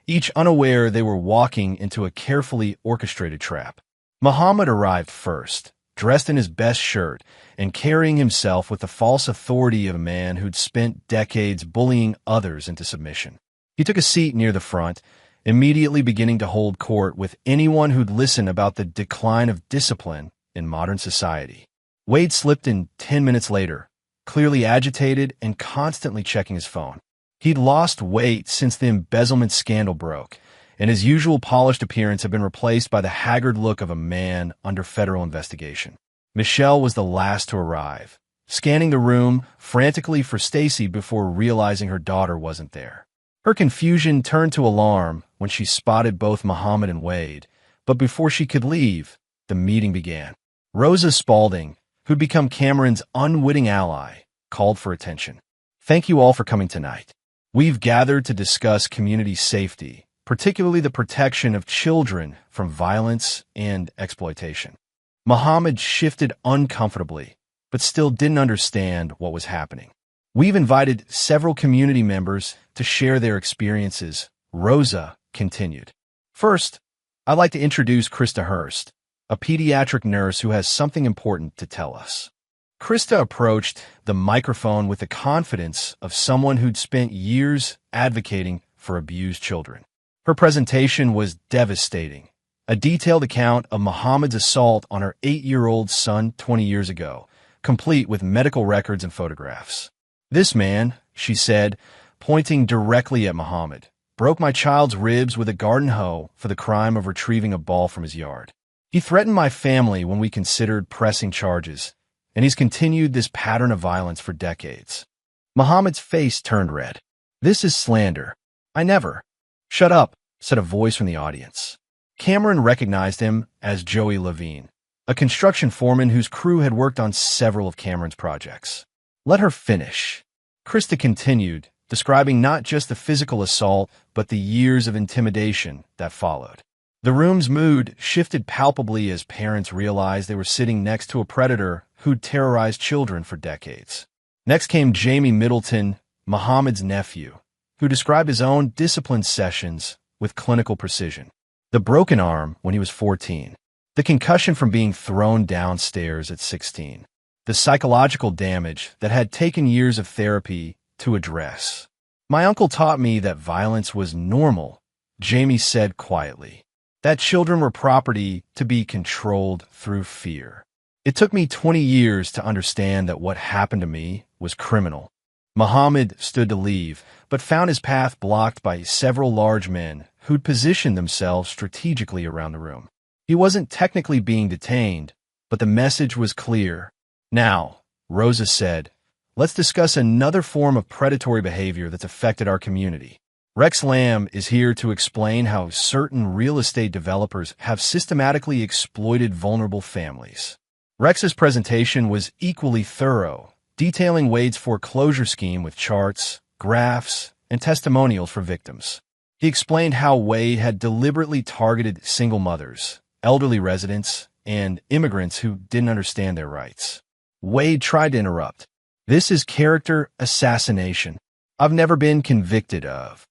each unaware they were walking into a carefully orchestrated trap. Muhammad arrived first, dressed in his best shirt and carrying himself with the false authority of a man who'd spent decades bullying others into submission. He took a seat near the front, immediately beginning to hold court with anyone who'd listen about the decline of discipline in modern society. Wade slipped in 10 minutes later, clearly agitated and constantly checking his phone. He'd lost weight since the embezzlement scandal broke, and his usual polished appearance had been replaced by the haggard look of a man under federal investigation. Michelle was the last to arrive, scanning the room frantically for Stacy before realizing her daughter wasn't there. Her confusion turned to alarm when she spotted both Muhammad and Wade, but before she could leave, the meeting began. Rosa Spaulding, who'd become Cameron's unwitting ally, called for attention. "Thank you all for coming tonight. We've gathered to discuss community safety, particularly the protection of children from violence and exploitation." Muhammad shifted uncomfortably, but still didn't understand what was happening. "We've invited several community members to share their experiences," Rosa continued. "First, I'd like to introduce Krista Hurst, a pediatric nurse who has something important to tell us." Krista approached the microphone with the confidence of someone who'd spent years advocating for abused children. Her presentation was devastating, a detailed account of Muhammad's assault on her 8-year-old son 20 years ago, complete with medical records and photographs. "This man," she said, pointing directly at Muhammad, "broke my child's ribs with a garden hoe for the crime of retrieving a ball from his yard. He threatened my family when we considered pressing charges, and he's continued this pattern of violence for decades." Muhammad's face turned red. "This is slander. I never—" "Shut up," said a voice from the audience. Cameron recognized him as Joey Levine, a construction foreman whose crew had worked on several of Cameron's projects. "Let her finish," Krista continued, describing not just the physical assault, but the years of intimidation that followed. The room's mood shifted palpably as parents realized they were sitting next to a predator who'd terrorized children for decades. Next came Jamie Middleton, Muhammad's nephew, who described his own discipline sessions with clinical precision. The broken arm when he was 14, the concussion from being thrown downstairs at 16, the psychological damage that had taken years of therapy to address. My uncle taught me that violence was normal, Jamie said quietly. That children were property to be controlled through fear. It took me 20 years to understand that what happened to me was criminal. Muhammad stood to leave, but found his path blocked by several large men who'd positioned themselves strategically around the room. He wasn't technically being detained, but the message was clear. Now, Rosa said, let's discuss another form of predatory behavior that's affected our community. Rex Lamb is here to explain how certain real estate developers have systematically exploited vulnerable families. Rex's presentation was equally thorough, detailing Wade's foreclosure scheme with charts, graphs, and testimonials for victims. He explained how Wade had deliberately targeted single mothers, elderly residents, and immigrants who didn't understand their rights. Wade tried to interrupt. This is character assassination. I've never been convicted of.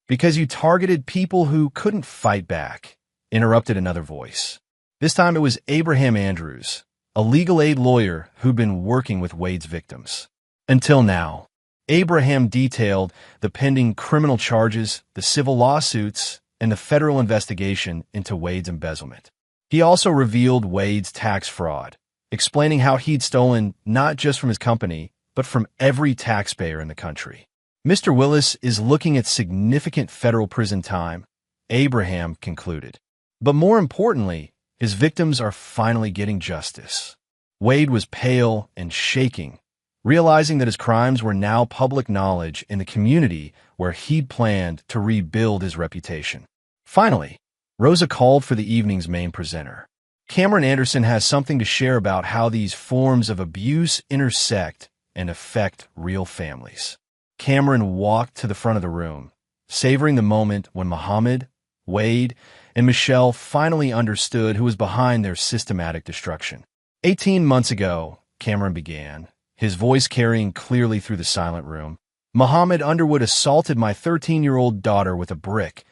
Because you targeted people who couldn't fight back, interrupted another voice. This time it was Abraham Andrews, a legal aid lawyer who'd been working with Wade's victims. Until now, Abraham detailed the pending criminal charges, the civil lawsuits, and the federal investigation into Wade's embezzlement. He also revealed Wade's tax fraud, explaining how he'd stolen not just from his company, but from every taxpayer in the country. Mr. Willis is looking at significant federal prison time, Abraham concluded. But more importantly, his victims are finally getting justice. Wade was pale and shaking, realizing that his crimes were now public knowledge in the community where he'd planned to rebuild his reputation. Finally, Rosa called for the evening's main presenter. Cameron Anderson has something to share about how these forms of abuse intersect and affect real families. Cameron walked to the front of the room, savoring the moment when Muhammad, Wade, and Michelle finally understood who was behind their systematic destruction. 18 months ago, Cameron began, his voice carrying clearly through the silent room, Muhammad Underwood assaulted my 13-year-old daughter with a brick,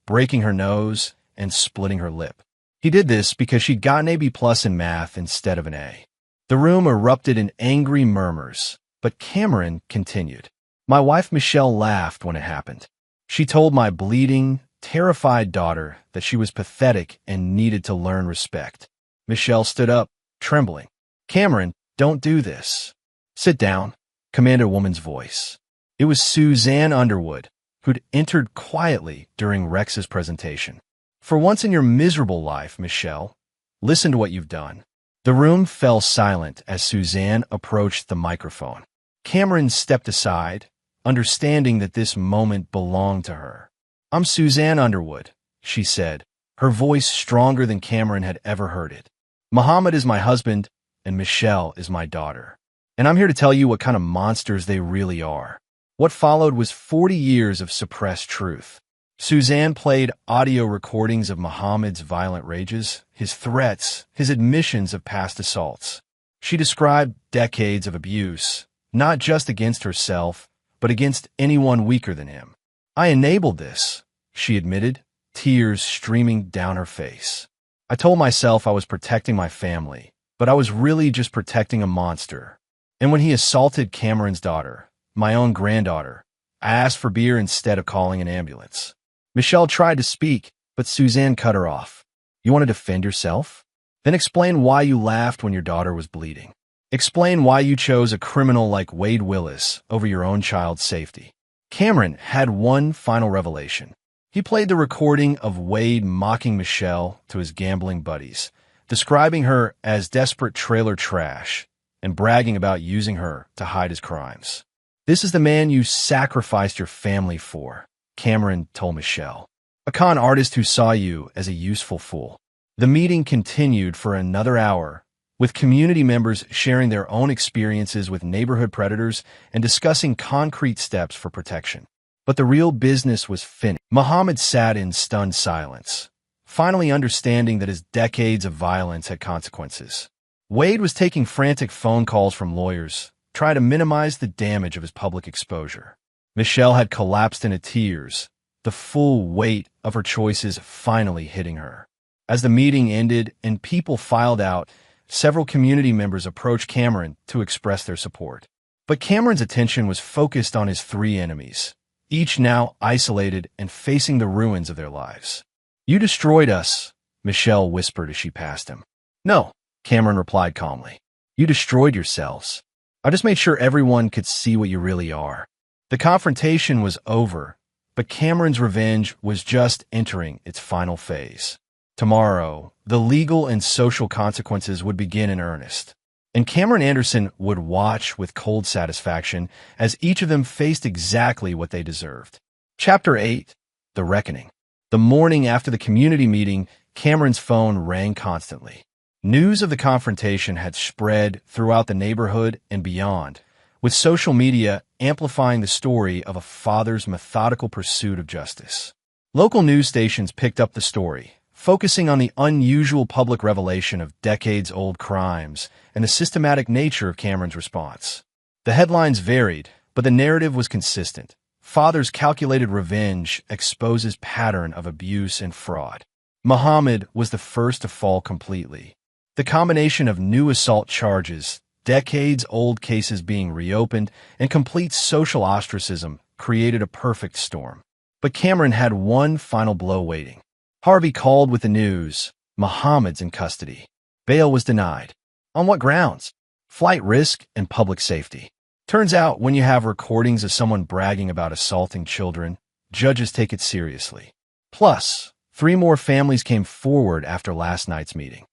breaking her nose and splitting her lip. He did this because she'd gotten an A+ in math instead of an A. The room erupted in angry murmurs, but Cameron continued. My wife Michelle laughed when it happened. She told my bleeding, terrified daughter that she was pathetic and needed to learn respect. Michelle stood up, trembling. Cameron, don't do this. Sit down, commanded a woman's voice. It was Suzanne Underwood, who'd entered quietly during Rex's presentation. For once in your miserable life, Michelle, listen to what you've done. The room fell silent as Suzanne approached the microphone. Cameron stepped aside, understanding that this moment belonged to her. I'm Suzanne Underwood, she said, her voice stronger than Cameron had ever heard it. Muhammad is my husband, and Michelle is my daughter. And I'm here to tell you what kind of monsters they really are. What followed was 40 years of suppressed truth. Suzanne played audio recordings of Muhammad's violent rages, his threats, his admissions of past assaults. She described decades of abuse, not just against herself, but against anyone weaker than him. I enabled this, she admitted, tears streaming down her face. I told myself I was protecting my family, but I was really just protecting a monster. And when he assaulted Cameron's daughter, my own granddaughter, I asked for beer instead of calling an ambulance. Michelle tried to speak, but Suzanne cut her off. You want to defend yourself? Then explain why you laughed when your daughter was bleeding. Explain why you chose a criminal like Wade Willis over your own child's safety. Cameron had one final revelation. He played the recording of Wade mocking Michelle to his gambling buddies, describing her as desperate trailer trash and bragging about using her to hide his crimes. This is the man you sacrificed your family for, Cameron told Michelle, a con artist who saw you as a useful fool. The meeting continued for another hour, with community members sharing their own experiences with neighborhood predators and discussing concrete steps for protection. But the real business was finished. Muhammad sat in stunned silence, finally understanding that his decades of violence had consequences. Wade was taking frantic phone calls from lawyers, trying to minimize the damage of his public exposure. Michelle had collapsed into tears, the full weight of her choices finally hitting her. As the meeting ended and people filed out, several community members approached Cameron to express their support. But Cameron's attention was focused on his three enemies, each now isolated and facing the ruins of their lives. "You destroyed us," Michelle whispered as she passed him. "No," Cameron replied calmly. "You destroyed yourselves. I just made sure everyone could see what you really are." The confrontation was over, but Cameron's revenge was just entering its final phase. Tomorrow, the legal and social consequences would begin in earnest. And Cameron Anderson would watch with cold satisfaction as each of them faced exactly what they deserved. Chapter 8. The Reckoning. The morning after the community meeting, Cameron's phone rang constantly. News of the confrontation had spread throughout the neighborhood and beyond, with social media amplifying the story of a father's methodical pursuit of justice. Local news stations picked up the story, focusing on the unusual public revelation of decades-old crimes and the systematic nature of Cameron's response. The headlines varied, but the narrative was consistent. Father's calculated revenge exposes pattern of abuse and fraud. Muhammad was the first to fall completely. The combination of new assault charges, decades-old cases being reopened, and complete social ostracism created a perfect storm. But Cameron had one final blow waiting. Harvey called with the news: Muhammad's in custody. Bail was denied. On what grounds? Flight risk and public safety. Turns out when you have recordings of someone bragging about assaulting children, judges take it seriously. Plus, 3 more families came forward after last night's meeting.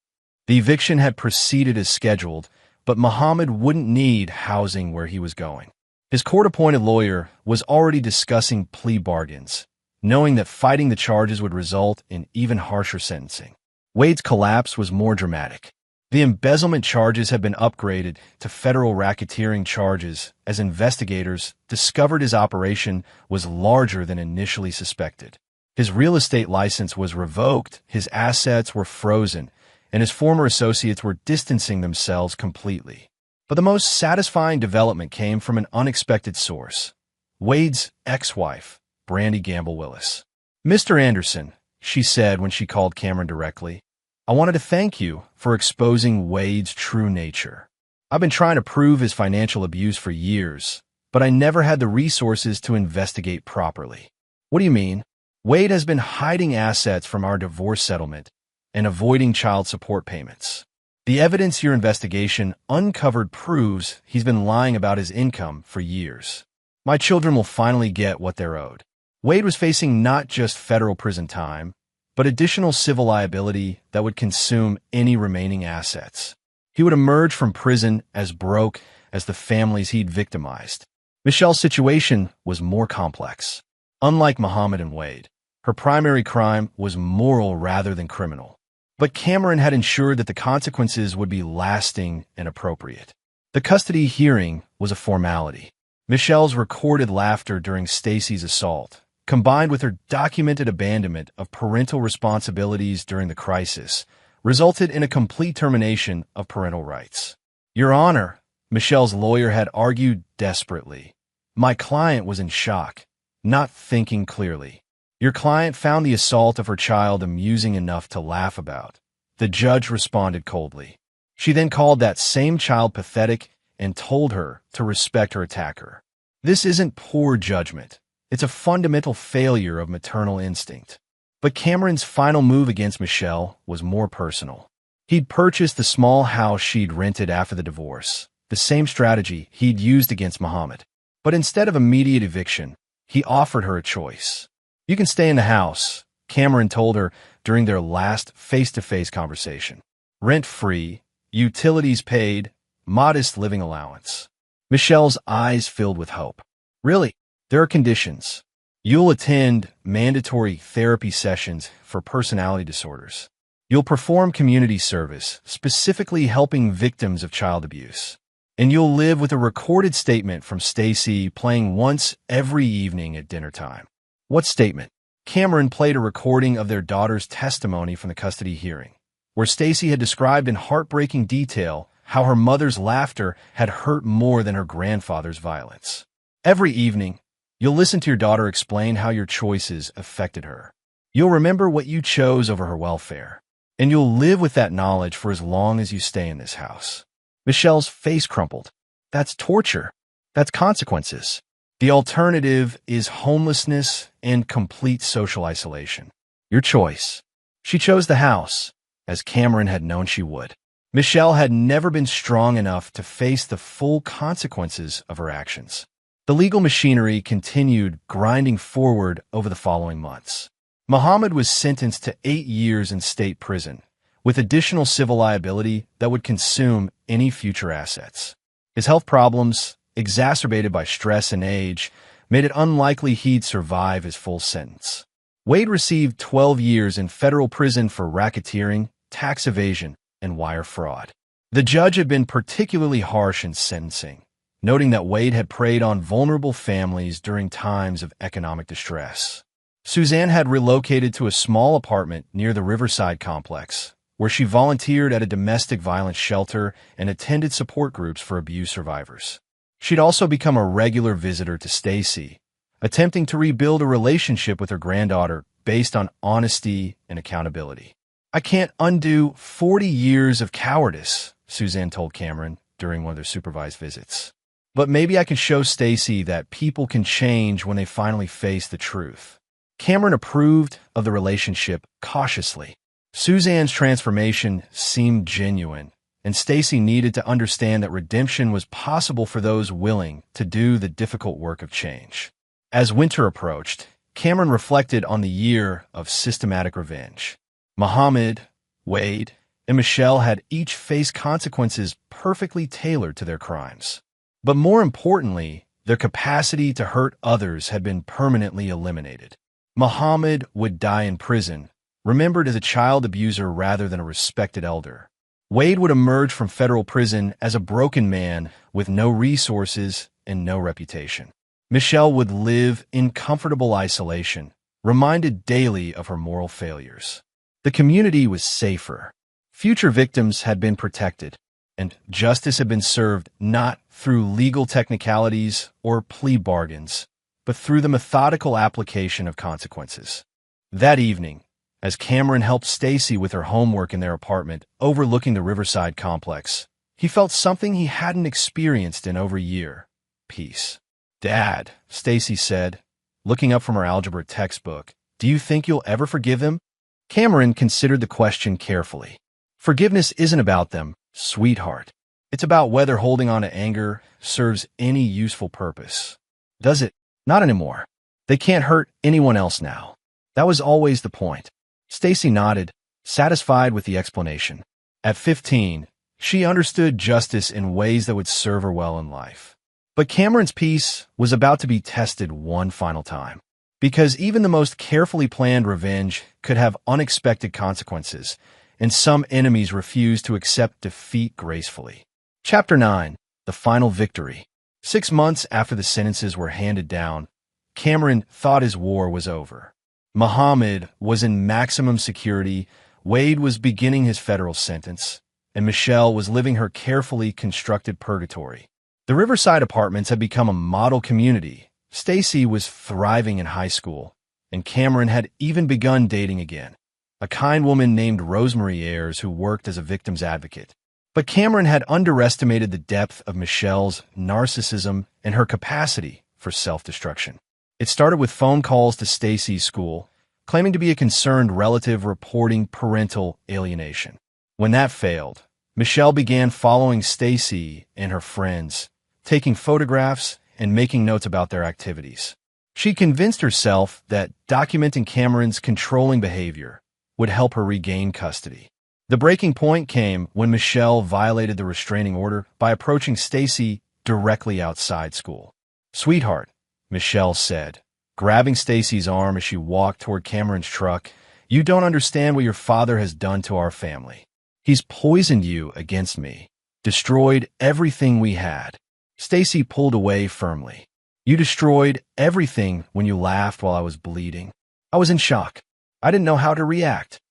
The eviction had proceeded as scheduled, but Muhammad wouldn't need housing where he was going. His court-appointed lawyer was already discussing plea bargains, knowing that fighting the charges would result in even harsher sentencing. Wade's collapse was more dramatic. The embezzlement charges had been upgraded to federal racketeering charges as investigators discovered his operation was larger than initially suspected. His real estate license was revoked, his assets were frozen, and his former associates were distancing themselves completely. But the most satisfying development came from an unexpected source: Wade's ex-wife, Brandy Gamble Willis. "Mr. Anderson," she said when she called Cameron directly, "I wanted to thank you for exposing Wade's true nature. I've been trying to prove his financial abuse for years, but I never had the resources to investigate properly." "What do you mean?" "Wade has been hiding assets from our divorce settlement and avoiding child support payments. The evidence your investigation uncovered proves he's been lying about his income for years. My children will finally get what they're owed." Wade was facing not just federal prison time, but additional civil liability that would consume any remaining assets. He would emerge from prison as broke as the families he'd victimized. Michelle's situation was more complex. Unlike Muhammad and Wade, her primary crime was moral rather than criminal. But Cameron had ensured that the consequences would be lasting and appropriate. The custody hearing was a formality. Michelle's recorded laughter during Stacy's assault, combined with her documented abandonment of parental responsibilities during the crisis, resulted in a complete termination of parental rights. "Your Honor," Michelle's lawyer had argued desperately, "my client was in shock, not thinking clearly. Your client found the assault of her child amusing enough to laugh about." The judge responded coldly. She then called that same child pathetic and told her to respect her attacker. This isn't poor judgment. It's a fundamental failure of maternal instinct. But Cameron's final move against Michelle was more personal. He'd purchased the small house she'd rented after the divorce, the same strategy he'd used against Muhammad. But instead of immediate eviction, he offered her a choice. "You can stay in the house," Cameron told her during their last face-to-face conversation. "Rent-free, utilities paid, modest living allowance." Michelle's eyes filled with hope. "Really? There are conditions. You'll attend mandatory therapy sessions for personality disorders. You'll perform community service, specifically helping victims of child abuse. And you'll live with a recorded statement from Stacy playing once every evening at dinner time." "What statement?" Cameron played a recording of their daughter's testimony from the custody hearing, where Stacy had described in heartbreaking detail how her mother's laughter had hurt more than her grandfather's violence. "Every evening, you'll listen to your daughter explain how your choices affected her. You'll remember what you chose over her welfare, and you'll live with that knowledge for as long as you stay in this house." Michelle's face crumpled. "That's torture. That's consequences." The alternative is homelessness and complete social isolation. Your choice. She chose the house, as Cameron had known she would. Michelle had never been strong enough to face the full consequences of her actions. The legal machinery continued grinding forward over the following months. Muhammad was sentenced to 8 years in state prison, with additional civil liability that would consume any future assets. His health problems, exacerbated by stress and age, made it unlikely he'd survive his full sentence. Wade received 12 years in federal prison for racketeering, tax evasion, and wire fraud. The judge had been particularly harsh in sentencing, noting that Wade had preyed on vulnerable families during times of economic distress. Suzanne had relocated to a small apartment near the Riverside complex, where she volunteered at a domestic violence shelter and attended support groups for abuse survivors. She'd also become a regular visitor to Stacy, attempting to rebuild a relationship with her granddaughter based on honesty and accountability. "I can't undo 40 years of cowardice," Suzanne told Cameron during one of their supervised visits. "But maybe I can show Stacy that people can change when they finally face the truth." Cameron approved of the relationship cautiously. Suzanne's transformation seemed genuine, and Stacy needed to understand that redemption was possible for those willing to do the difficult work of change. As winter approached, Cameron reflected on the year of systematic revenge. Muhammad, Wade, and Michelle had each faced consequences perfectly tailored to their crimes. But more importantly, their capacity to hurt others had been permanently eliminated. Muhammad would die in prison, remembered as a child abuser rather than a respected elder. Wade would emerge from federal prison as a broken man with no resources and no reputation. Michelle would live in comfortable isolation, reminded daily of her moral failures. The community was safer. Future victims had been protected, and justice had been served not through legal technicalities or plea bargains, but through the methodical application of consequences. That evening, as Cameron helped Stacy with her homework in their apartment overlooking the Riverside complex, he felt something he hadn't experienced in over a year: peace. "Dad," Stacy said, looking up from her algebra textbook, "do you think you'll ever forgive them?" Cameron considered the question carefully. "Forgiveness isn't about them, sweetheart. It's about whether holding on to anger serves any useful purpose. Does it? Not anymore. They can't hurt anyone else now. That was always the point." Stacy nodded, satisfied with the explanation. At 15, she understood justice in ways that would serve her well in life. But Cameron's peace was about to be tested one final time. Because even the most carefully planned revenge could have unexpected consequences, and some enemies refused to accept defeat gracefully. Chapter 9. The Final Victory. 6 months after the sentences were handed down, Cameron thought his war was over. Muhammad was in maximum security, Wade was beginning his federal sentence, and Michelle was living her carefully constructed purgatory. The Riverside Apartments had become a model community. Stacy was thriving in high school, and Cameron had even begun dating again, a kind woman named Rosemary Ayers who worked as a victim's advocate. But Cameron had underestimated the depth of Michelle's narcissism and her capacity for self-destruction. It started with phone calls to Stacy's school, claiming to be a concerned relative reporting parental alienation. When that failed, Michelle began following Stacy and her friends, taking photographs and making notes about their activities. She convinced herself that documenting Cameron's controlling behavior would help her regain custody. The breaking point came when Michelle violated the restraining order by approaching Stacy directly outside school. "Sweetheart," Michelle said, grabbing Stacy's arm as she walked toward Cameron's truck, "you don't understand what your father has done to our family. He's poisoned you against me, destroyed everything we had." Stacy pulled away firmly. "You destroyed everything when you laughed while I was bleeding. I was in shock. I didn't know how to react.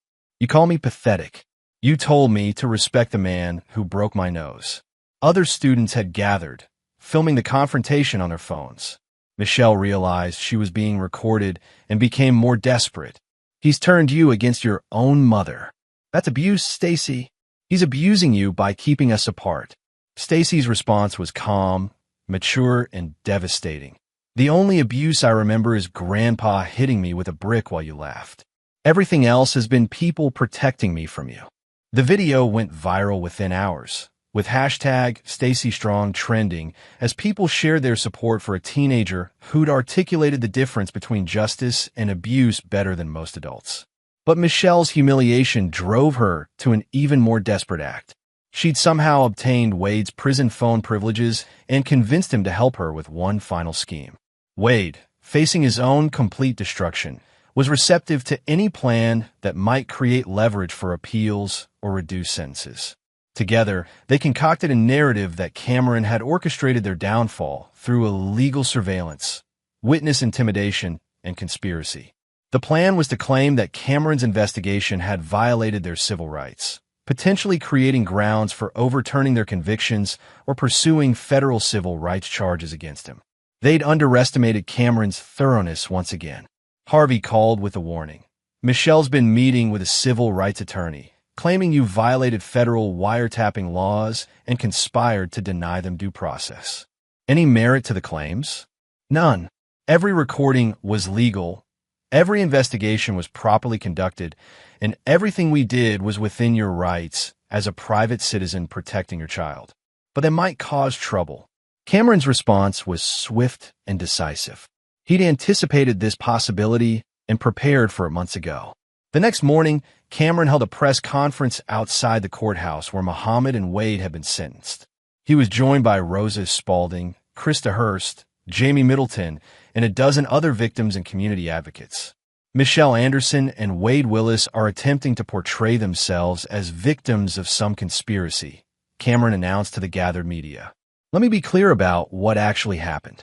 You call me pathetic. You told me to respect the man who broke my nose." Other students had gathered, filming the confrontation on their phones. Michelle realized she was being recorded and became more desperate. "He's turned you against your own mother. That's abuse, Stacy. He's abusing you by keeping us apart." Stacy's response was calm, mature, and devastating. The only abuse I remember is Grandpa hitting me with a brick while you laughed. Everything else has been people protecting me from you." The video went viral within hours, with hashtag #StacyStrong trending as people shared their support for a teenager who'd articulated the difference between justice and abuse better than most adults. But Michelle's humiliation drove her to an even more desperate act. She'd somehow obtained Wade's prison phone privileges and convinced him to help her with one final scheme. Wade, facing his own complete destruction, was receptive to any plan that might create leverage for appeals or reduce sentences. Together, they concocted a narrative that Cameron had orchestrated their downfall through illegal surveillance, witness intimidation, and conspiracy. The plan was to claim that Cameron's investigation had violated their civil rights, potentially creating grounds for overturning their convictions or pursuing federal civil rights charges against him. They'd underestimated Cameron's thoroughness once again. Harvey called with a warning. "Michelle's been meeting with a civil rights attorney, claiming you violated federal wiretapping laws and conspired to deny them due process." Any merit to the claims? None. Every recording was legal, every investigation was properly conducted, and everything we did was within your rights as a private citizen protecting your child. But they might cause trouble. Cameron's response was swift and decisive. He'd anticipated this possibility and prepared for it months ago. The next morning, Cameron held a press conference outside the courthouse where Muhammad and Wade had been sentenced. He was joined by Rosa Spalding, Krista Hurst, Jamie Middleton, and a dozen other victims and community advocates. Michelle Anderson and Wade Willis are attempting to portray themselves as victims of some conspiracy, Cameron announced to the gathered media. Let me be clear about what actually happened.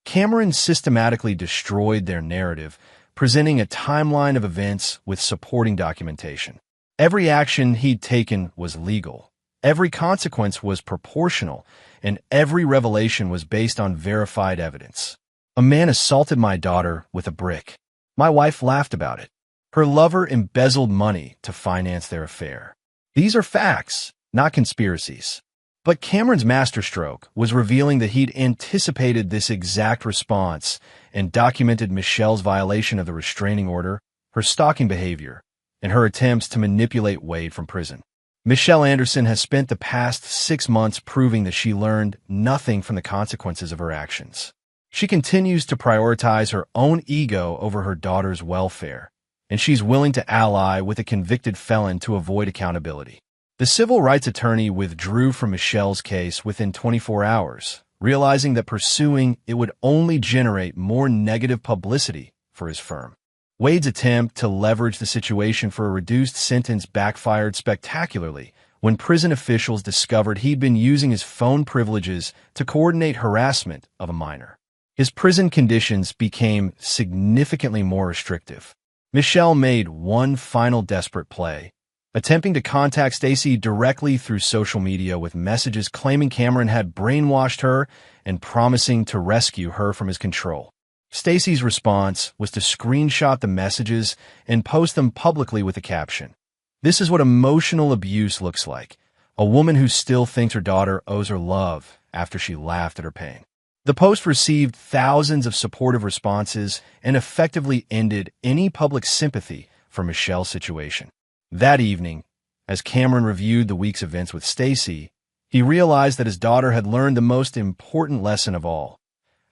Cameron systematically destroyed their narrative, presenting a timeline of events with supporting documentation. Every action he'd taken was legal. Every consequence was proportional, and every revelation was based on verified evidence. "A man assaulted my daughter with a brick. My wife laughed about it. Her lover embezzled money to finance their affair." These are facts, not conspiracies. But Cameron's masterstroke was revealing that he'd anticipated this exact response and documented Michelle's violation of the restraining order, her stalking behavior, and her attempts to manipulate Wade from prison. Michelle Anderson has spent the past 6 months proving that she learned nothing from the consequences of her actions. She continues to prioritize her own ego over her daughter's welfare, and she's willing to ally with a convicted felon to avoid accountability. The civil rights attorney withdrew from Michelle's case within 24 hours, realizing that pursuing it would only generate more negative publicity for his firm. Wade's attempt to leverage the situation for a reduced sentence backfired spectacularly when prison officials discovered he'd been using his phone privileges to coordinate harassment of a minor. His prison conditions became significantly more restrictive. Michelle made one final desperate play, attempting to contact Stacy directly through social media with messages claiming Cameron had brainwashed her and promising to rescue her from his control. Stacy's response was to screenshot the messages and post them publicly with a caption. "This is what emotional abuse looks like. A woman who still thinks her daughter owes her love after she laughed at her pain." The post received thousands of supportive responses and effectively ended any public sympathy for Michelle's situation. That evening, as Cameron reviewed the week's events with Stacy, he realized that his daughter had learned the most important lesson of all: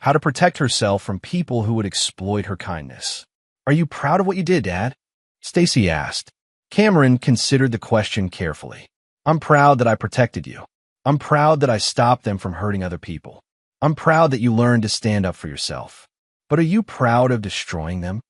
how to protect herself from people who would exploit her kindness. "Are you proud of what you did, Dad?" Stacy asked. Cameron considered the question carefully. "I'm proud that I protected you. I'm proud that I stopped them from hurting other people. I'm proud that you learned to stand up for yourself. But are you proud of destroying them?"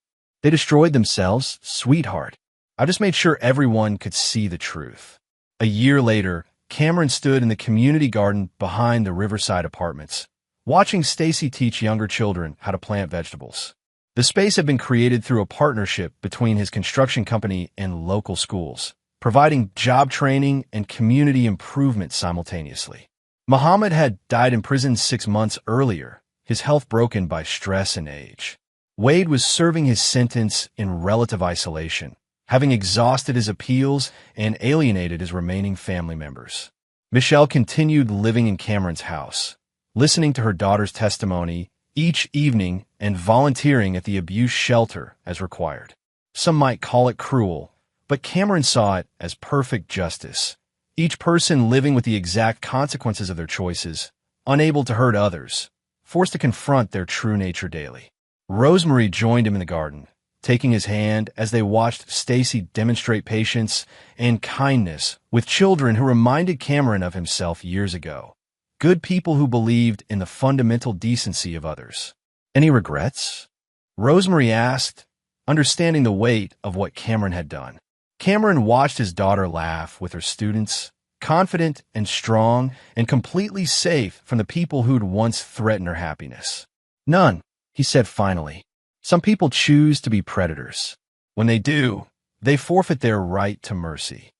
"They destroyed themselves, sweetheart. I just made sure everyone could see the truth." A year later, Cameron stood in the community garden behind the Riverside Apartments, watching Stacy teach younger children how to plant vegetables. The space had been created through a partnership between his construction company and local schools, providing job training and community improvement simultaneously. Muhammad had died in prison 6 months earlier, his health broken by stress and age. Wade was serving his sentence in relative isolation, having exhausted his appeals and alienated his remaining family members. Michelle continued living in Cameron's house, listening to her daughter's testimony, each evening and volunteering at the abuse shelter as required. Some might call it cruel, but Cameron saw it as perfect justice. Each person living with the exact consequences of their choices, unable to hurt others, forced to confront their true nature daily. Rosemary joined him in the garden, taking his hand as they watched Stacy demonstrate patience and kindness with children who reminded Cameron of himself years ago. Good people who believed in the fundamental decency of others. Any regrets? Rosemary asked, understanding the weight of what Cameron had done. Cameron watched his daughter laugh with her students, confident and strong and completely safe from the people who'd once threatened her happiness. None, he said finally. Some people choose to be predators. When they do, they forfeit their right to mercy.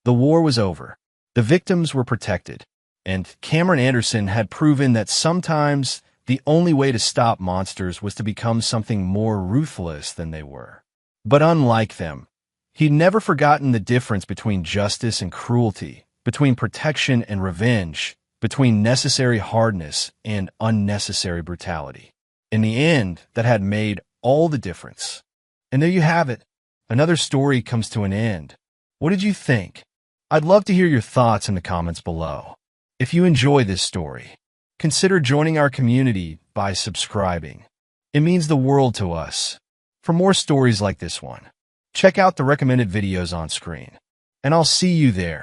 The war was over. The victims were protected. And Cameron Anderson had proven that sometimes the only way to stop monsters was to become something more ruthless than they were. But unlike them, he'd never forgotten the difference between justice and cruelty, between protection and revenge, between necessary hardness and unnecessary brutality. In the end, that had made all the difference. And there you have it. Another story comes to an end. What did you think? I'd love to hear your thoughts in the comments below. If you enjoy this story, consider joining our community by subscribing. It means the world to us. For more stories like this one, check out the recommended videos on screen. And I'll see you there.